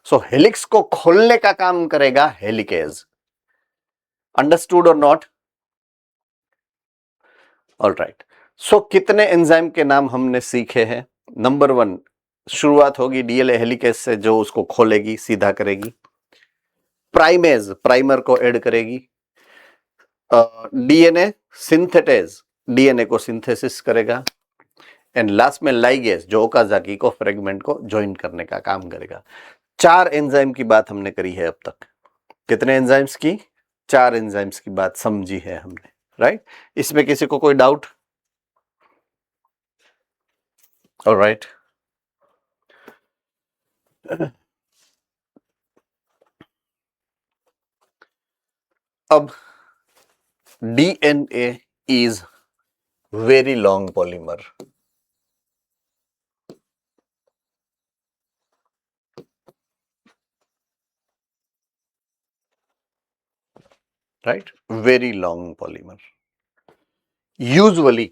सो हेलिक्स को खोलने का काम करेगा हेलिकेज। अंडरस्टूड और नॉट? ऑलराइट। सो कितने एंजाइम के नाम हमने सीखे हैं? नंबर 1, शुरुआत होगी डीएनए हेलिकेज से, जो उसको खोलेगी, सीधा करेगी। प्राइमेज, प्राइमर को ऐड करेगी। डीएनए सिंथेटेज, डीएनए को सिंथेसिस करेगा। एंड लास्ट में लाइगेज, जो ओकाजाकी को फ्रेगमेंट को ज्वाइन करने का काम करेगा। 4 एंजाइम की बात हमने करी है अब तक। कितने एंजाइम्स की? 4 एंजाइम्स की बात समझी है हमने, राइट? इसमें किसी को कोई डाउट? ऑलराइट। अब DNA is very long polymer, right? Very long polymer. Usually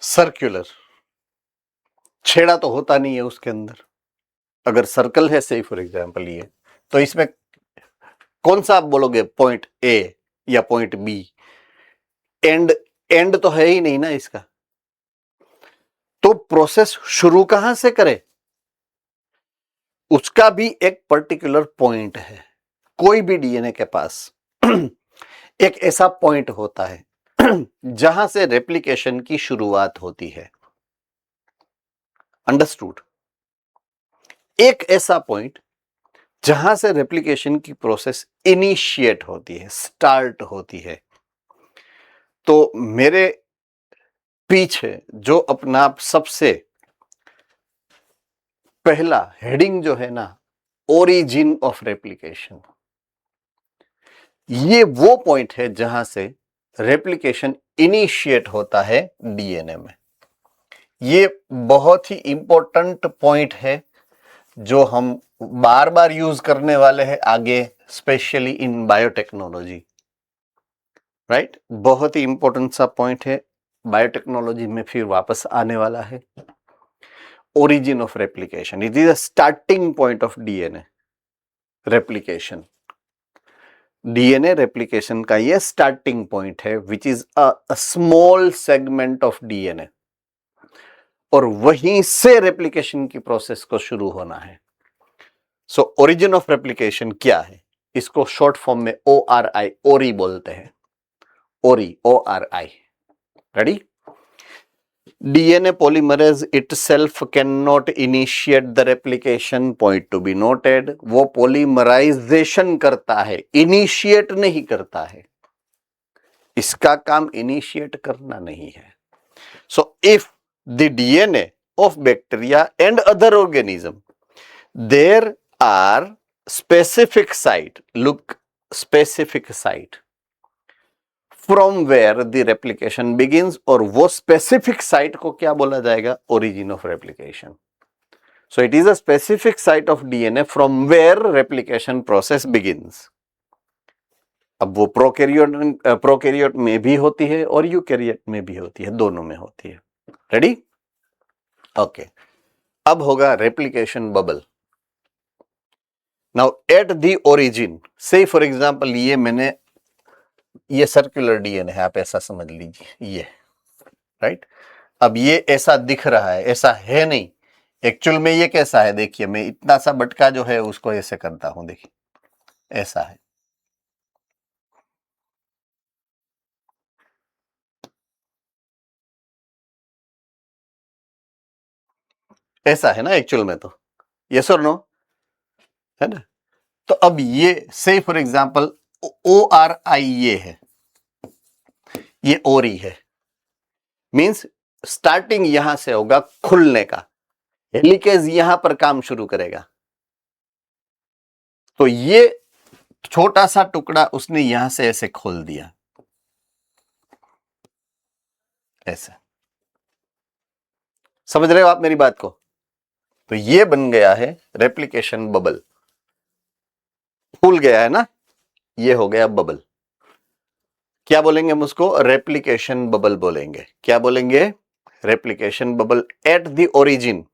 circular, छेड़ा तो होता नहीं है उसके अंदर। अगर सर्कल है, से फॉर एग्जांपल ये, तो इसमें कौन सा आप बोलोगे, पॉइंट ए या पॉइंट बी? एंड तो है ही नहीं ना इसका, तो प्रोसेस शुरू कहां से करे, उसका भी एक पर्टिकुलर पॉइंट है। कोई भी डीएनए के पास एक ऐसा पॉइंट होता है जहां से रेप्लिकेशन की शुरुआत होती है। अंडरस्टूड? एक ऐसा पॉइंट जहां से रेप्लिकेशन की प्रोसेस इनिशिएट होती है, स्टार्ट होती है। तो मेरे पीछे जो अपना सबसे पहला हेडिंग जो है ना, ओरिजिन ऑफ रेप्लिकेशन, ये वो पॉइंट है जहां से रेप्लिकेशन इनिशिएट होता है डीएनए में। ये बहुत ही इंपॉर्टेंट पॉइंट है जो हम बार बार यूज करने वाले हैं आगे, स्पेशली इन बायोटेक्नोलॉजी, राइट? बहुत ही इंपॉर्टेंट सा पॉइंट है, बायोटेक्नोलॉजी में फिर वापस आने वाला है। Origin of replication, it is a starting point of DNA replication. DNA replication का ये स्टार्टिंग पॉइंट है, which is a small segment of DNA, और वहीं से रेप्लिकेशन की प्रोसेस को शुरू होना है। सो ओरिजिन ऑफ रेप्लिकेशन क्या है? इसको शॉर्ट फॉर्म में ORI, ओरी बोलते हैं। ओरी, ORI। Ready? DNA polymerase itself cannot initiate the replication, point to be noted। वो polymerization करता है, इनिशिएट नहीं करता है। इसका काम इनिशिएट करना नहीं है। So if the DNA of bacteria and other organism, there are specific site, look, specific site from where the replication begins, और वो specific site को क्या बोला जाएगा? Origin of replication। So it is a specific site of DNA from where replication process begins। अब वो prokaryote में भी होती है और यूकैरियोट में भी होती है, दोनों में होती है। रेडी? ओके। अब होगा replication bubble. Now at the origin, से फॉर एग्जांपल ये सर्कुलर डीएनए है, आप ऐसा समझ लीजिए, ये राइट। अब ये ऐसा दिख रहा है, ऐसा है नहीं एक्चुअल में। ये कैसा है देखिए, मैं इतना सा बटका जो है उसको ऐसे करता हूं, देखिए ऐसा है, ऐसा है ना एक्चुअल में, तो यस और नो, है ना? तो अब ये से फॉर एग्जांपल ORI ये है, ये ओरी है, मींस स्टार्टिंग यहां से होगा खुलने का, हेलिकेज यहां पर काम शुरू करेगा। तो ये छोटा सा टुकड़ा उसने यहां से ऐसे खोल दिया, ऐसे। समझ रहे हो आप मेरी बात को? तो ये बन गया है रेप्लिकेशन बबल, फूल गया है ना, ये हो गया बबल। क्या बोलेंगे हम उसको? रेप्लिकेशन बबल बोलेंगे। क्या बोलेंगे? Replication bubble at the origin.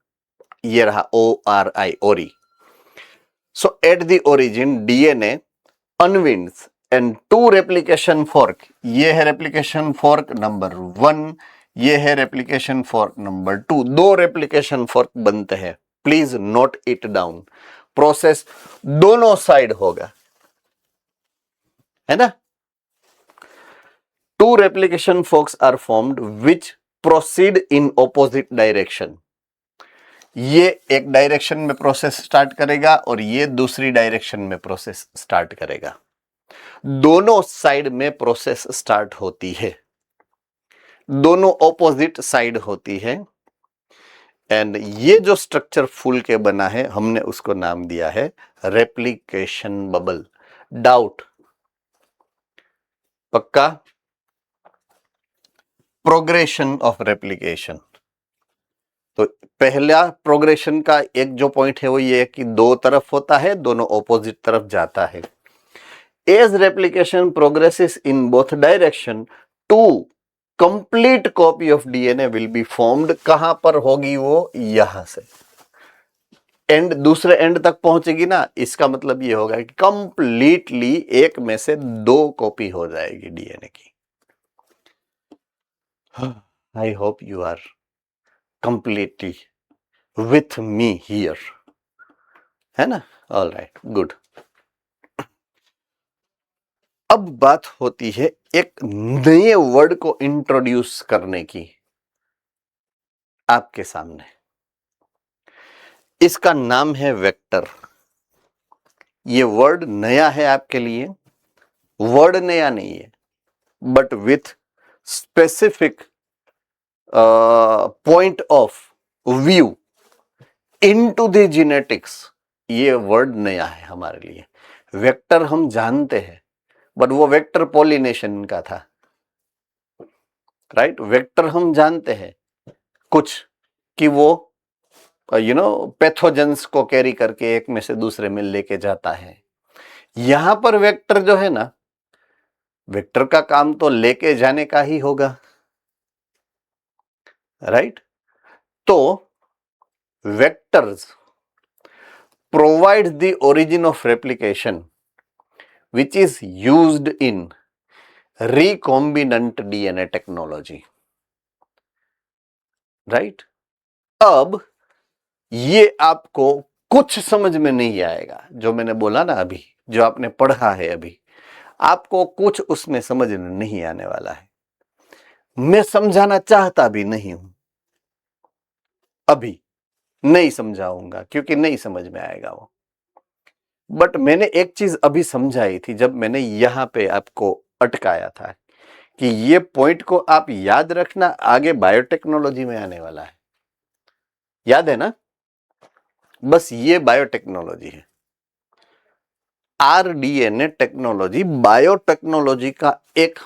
ये रहा ORI, ORI. So at the origin DNA unwinds and two replication fork, ये है रेप्लिकेशन फॉर्क नंबर 1, ये है रेप्लिकेशन फॉर्क नंबर 2। दो रेप्लिकेशन फॉर्क बनते हैं, please note it down. Process दोनों साइड होगा, है ना? Two replication forks are formed which proceed in opposite direction. ये एक डायरेक्शन में प्रोसेस स्टार्ट करेगा और ये दूसरी डायरेक्शन में प्रोसेस स्टार्ट करेगा। दोनों साइड में प्रोसेस स्टार्ट होती है, दोनों ऑपोजिट साइड होती है। एंड ये जो स्ट्रक्चर फूल के बना है, हमने उसको नाम दिया है रेप्लिकेशन बबल। डाउट? पक्का? प्रोग्रेशन ऑफ रेप्लिकेशन, तो पहला प्रोग्रेशन का एक जो पॉइंट है वो ये कि दो तरफ होता है, दोनों ऑपोजिट तरफ जाता है। As replication progresses in both direction, two complete copy of DNA will be formed. कहां पर होगी वो? यहां से एंड, दूसरे एंड तक पहुंचेगी ना, इसका मतलब ये होगा कि कंप्लीटली एक में से दो कॉपी हो जाएगी डीएनए की। I hope you are completely with me here, है ना? All right, good. अब बात होती है एक नए वर्ड को इंट्रोड्यूस करने की आपके सामने। इसका नाम है वेक्टर। ये वर्ड नया है आपके लिए, वर्ड नया नहीं है, but with specific point of view into the genetics, ये वर्ड नया है हमारे लिए। वेक्टर हम जानते हैं, बट वो वेक्टर पॉलिनेशन का था, राइट? वेक्टर हम जानते हैं कुछ कि वो पैथोजेंस को कैरी करके एक में से दूसरे में लेके जाता है। यहां पर वेक्टर जो है ना, वेक्टर का काम तो लेके जाने का ही होगा, राइट? तो vectors provide the origin of replication which is used in recombinant DNA technology, right? अब ये आपको कुछ समझ में नहीं आएगा जो मैंने बोला ना अभी, जो आपने पढ़ा है अभी, आपको कुछ उसमें समझ में नहीं आने वाला है। मैं समझाना चाहता भी नहीं हूं, अभी नहीं समझाऊंगा क्योंकि नहीं समझ में आएगा वो। बट मैंने एक चीज अभी समझाई थी जब मैंने यहां पे आपको अटकाया था कि ये पॉइंट को आप याद रखना, आगे बायोटेक्नोलॉजी में आने वाला है। याद है ना? बस ये बायोटेक्नोलॉजी है। आरडीएनए टेक्नोलॉजी बायोटेक्नोलॉजी का एक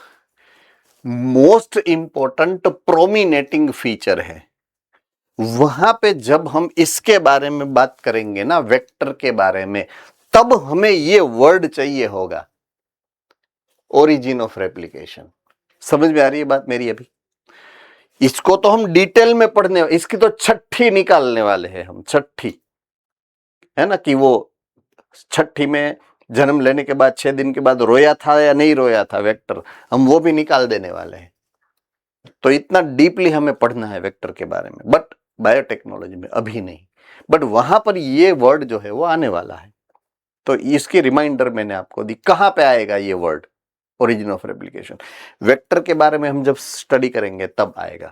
मोस्ट इंपॉर्टेंट प्रोमिनेटिंग फीचर है। वहां पे जब हम इसके बारे में बात करेंगे ना, वेक्टर के बारे में, तब हमें ये वर्ड चाहिए होगा, ओरिजिन ऑफ रेप्लिकेशन। समझ में आ रही है बात मेरी अभी? इसको तो हम डिटेल में पढ़ने, इसकी तो छठी निकालने वाले हैं हम, छठी, है ना? कि वो छठी में जन्म लेने के बाद 6 दिन के बाद रोया था या नहीं रोया था वेक्टर, हम वो भी निकाल देने वाले हैं। तो इतना डीपली हमें पढ़ना है वेक्टर के बारे में, बट बायोटेक्नोलॉजी में अभी नहीं। बट वहां पर ये वर्ड जो है वो आने वाला है, तो इसकी रिमाइंडर मैंने आपको दी। कहां पे आएगा ये word, origin of replication? Vector के बारे में हम जब स्टडी करेंगे तब आएगा।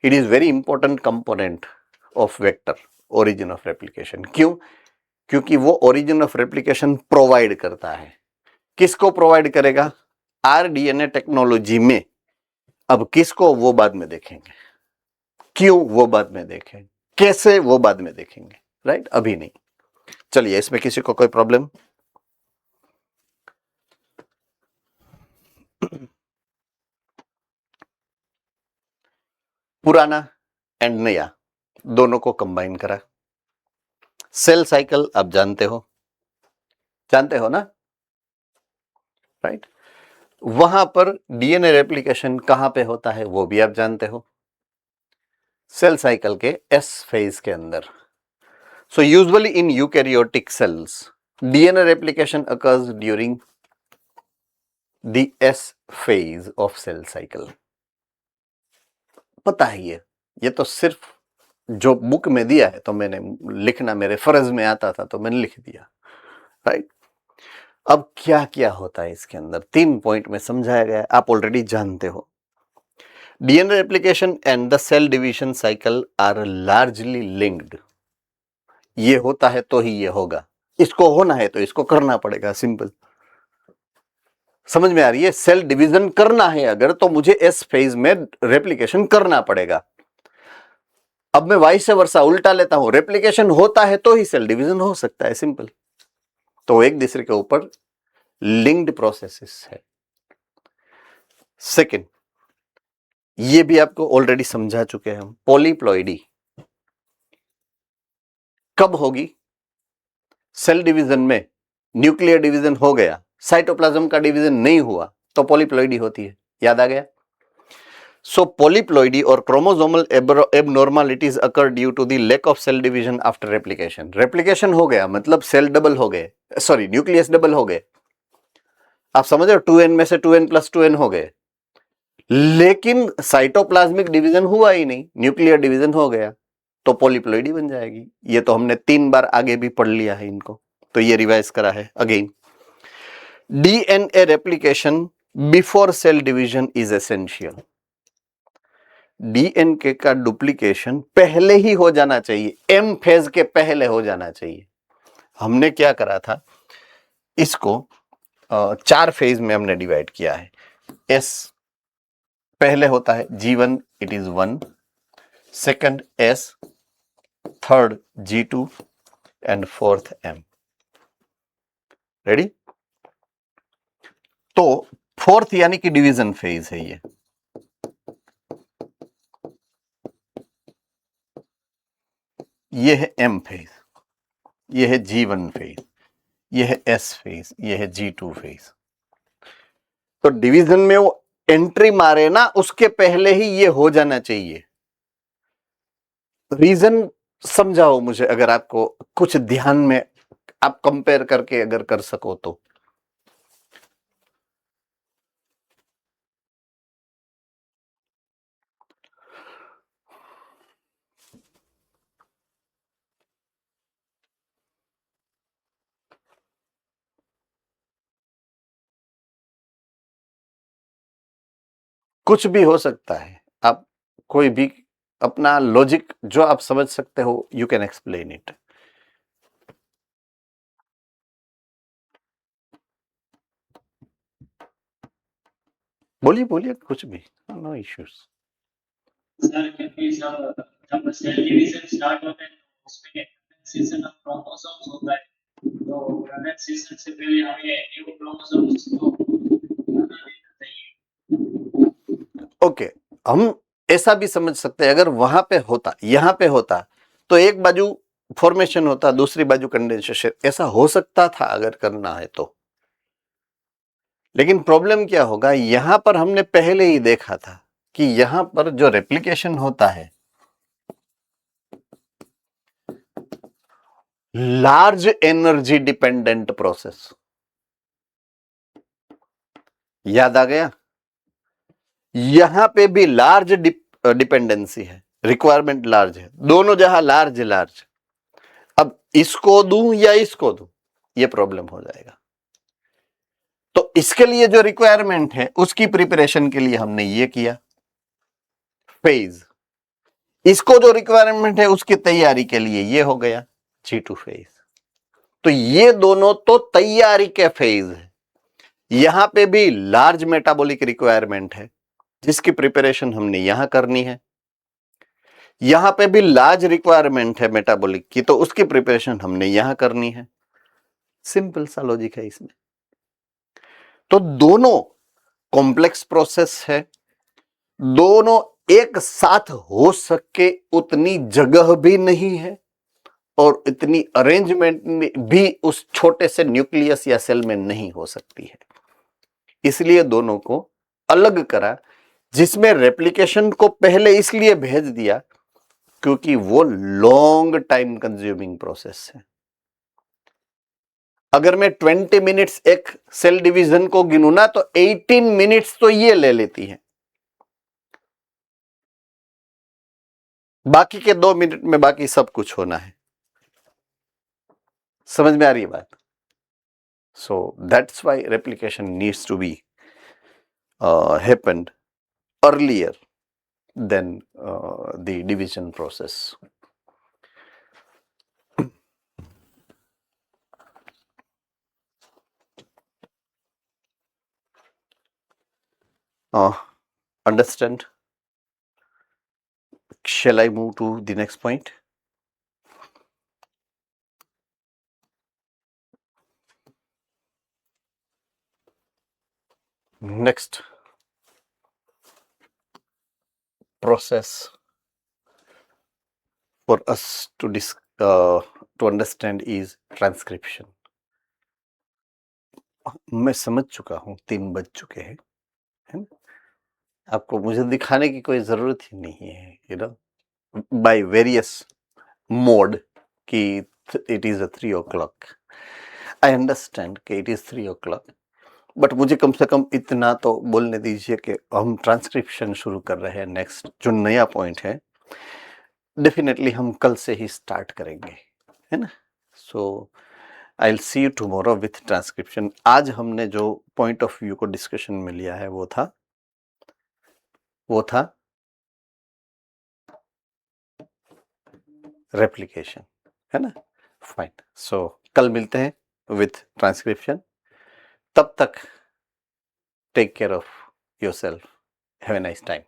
It is very important component of vector, origin of replication. क्यों? क्योंकि वो ओरिजिन ऑफ रेप्लिकेशन प्रोवाइड करता है। किसको प्रोवाइड करेगा? आरडीएनए टेक्नोलॉजी में। अब किसको, वो बाद में देखेंगे। क्यों, वो बाद में देखेंगे। कैसे, वो बाद में देखेंगे, राइट? अभी नहीं। चलिए, इसमें किसी को कोई प्रॉब्लम? पुराना एंड नया दोनों को कंबाइन करा। सेल साइकिल आप जानते हो ना, राइट? वहां पर डीएनए रेप्लिकेशन कहां पे होता है वो भी आप जानते हो, सेल साइकिल के एस फेज के अंदर। So usually in eukaryotic cells DNA replication occurs during the S phase of cell cycle. पता है ये तो सिर्फ जो बुक में दिया है तो मैंने लिखना मेरे फर्ज में आता था तो मैंने लिख दिया, राइट? अब क्या क्या होता है इसके अंदर 3 पॉइंट में समझाया गया है, आप ऑलरेडी जानते हो। DNA replication and the cell division cycle are largely linked. ये होता है तो ही ये होगा, इसको होना है तो इसको करना पड़ेगा, सिंपल। समझ में आ रही है? सेल डिवीजन करना है अगर, तो मुझे एस फेज में रेप्लिकेशन करना पड़ेगा। अब मैं वाइस वर्सा उल्टा लेता हूं, रेप्लिकेशन होता है तो ही सेल डिवीजन हो सकता है, सिंपल। तो एक दूसरे के ऊपर लिंक्ड प्रोसेसेस है। सेकंड, ये भी आपको ऑलरेडी समझा चुके हैं हम, पॉलीप्लॉइडी कब होगी? सेल डिवीजन में न्यूक्लियर डिवीजन हो गया, साइटोप्लाज्म का डिवीजन नहीं हुआ तो पॉलीप्लॉइडी होती है। याद आ गया? सो पॉलीप्लॉइडी और chromosomal abnormalities occur due to the lack of cell division after replication. Replication हो गया मतलब सेल डबल हो गए, सॉरी न्यूक्लियस डबल हो गए। आप समझ रहे हो? 2n में से 2n + 2n हो गए, लेकिन साइटोप्लाज्मिक डिवीजन हुआ ही नहीं, न्यूक्लियर डिवीजन हो गया तो पॉलीप्लॉइडी बन जाएगी। ये तो हमने 3 बार आगे भी पढ़ लिया है इनको, तो ये रिवाइज करा है again. DNA replication before cell division is essential. DNA का डुप्लीकेशन पहले ही हो जाना चाहिए, एम फेज के पहले हो जाना चाहिए। हमने क्या करा था, इसको 4 फेज में हमने डिवाइड किया है। एस पहले होता है G1, it is 1, second S, third G2 and fourth M। Ready? तो फोर्थ यानी कि डिवीजन फेज है ये है M फेज, ये है G1 फेज, ये है S फेज, ये है G2 फेज। तो डिवीजन में वो एंट्री मारे ना, उसके पहले ही ये हो जाना चाहिए। रीजन समझाओ मुझे, अगर आपको कुछ ध्यान में आप कंपेयर करके अगर कर सको तो। कुछ भी हो सकता है, आप कोई भी अपना लॉजिक जो आप समझ सकते हो, यू कैन एक्सप्लेन इट। बोलिए बोलिए, कुछ भी, नो इश्यूज। सर क्योंकि जब सेल डिवीजन स्टार्ट होता है उसमें कंडेंसेशन ऑफ क्रोमोसोम्स होता है, तो कंडेंसेशन से पहले हमें न्यू क्रोमोसोम्स को बना देना चाहिए। ओके, हम ऐसा भी समझ सकते हैं, अगर वहां पे होता, यहां पे होता, तो एक बाजू फॉर्मेशन होता, दूसरी बाजू कंडेंसेशन, ऐसा हो सकता था अगर करना है तो। लेकिन प्रॉब्लम क्या होगा, यहां पर हमने पहले ही देखा था कि यहां पर जो रेप्लिकेशन होता है, लार्ज एनर्जी डिपेंडेंट प्रोसेस, याद आ गया? यहां पे भी लार्ज डिपेंडेंसी है, रिक्वायरमेंट लार्ज है, दोनों जहां लार्ज लार्ज। अब इसको दूं या इसको दूं, ये प्रॉब्लम हो जाएगा। तो इसके लिए जो रिक्वायरमेंट है उसकी प्रिपरेशन के लिए हमने ये किया फेज, इसको जो रिक्वायरमेंट है उसकी तैयारी के लिए ये हो गया G2 फेज। तो ये दोनों तो तैयारी के फेज है। यहां पे भी लार्ज मेटाबॉलिक रिक्वायरमेंट है जिसकी प्रिपरेशन हमने यहां करनी है, यहां पे भी लार्ज रिक्वायरमेंट है मेटाबॉलिक की, तो उसकी प्रिपरेशन हमने यहां करनी है। सिंपल सा लॉजिक है इसमें। तो दोनों कॉम्प्लेक्स प्रोसेस है, दोनों एक साथ हो सके उतनी जगह भी नहीं है, और इतनी अरेंजमेंट भी उस छोटे से न्यूक्लियस या सेल में नहीं हो सकती है। इसलिए दोनों को अलग करा, जिसमें रेप्लिकेशन को पहले इसलिए भेज दिया क्योंकि वो लॉन्ग टाइम कंज्यूमिंग प्रोसेस है। अगर मैं 20 मिनट्स एक सेल डिवीजन को गिनू ना, तो 18 मिनट्स तो ये ले लेती है, बाकी के 2 मिनट में बाकी सब कुछ होना है। समझ में आ रही है बात? So that's why replication needs to be happened earlier than the division process. Understand? Shall I move to the next point? Next process for us to understand is transcription. मैं समझ चुका हूं 3 बज चुके हैं, है ना? आपको मुझे दिखाने की कोई जरूरत ही नहीं है, you know, by various mode कि it is a 3 o'clock. I understand कि it is 3 o'clock, बट मुझे कम से कम इतना तो बोलने दीजिए कि हम ट्रांसक्रिप्शन शुरू कर रहे हैं। नेक्स्ट जो नया पॉइंट है डेफिनेटली हम कल से ही स्टार्ट करेंगे, है ना। So I will see you tomorrow with transcription. आज हमने जो पॉइंट ऑफ व्यू को डिस्कशन में लिया है वो था रेप्लिकेशन, है ना। फाइन, सो कल मिलते हैं विथ ट्रांसक्रिप्शन। तब तक take care of yourself, have a nice time.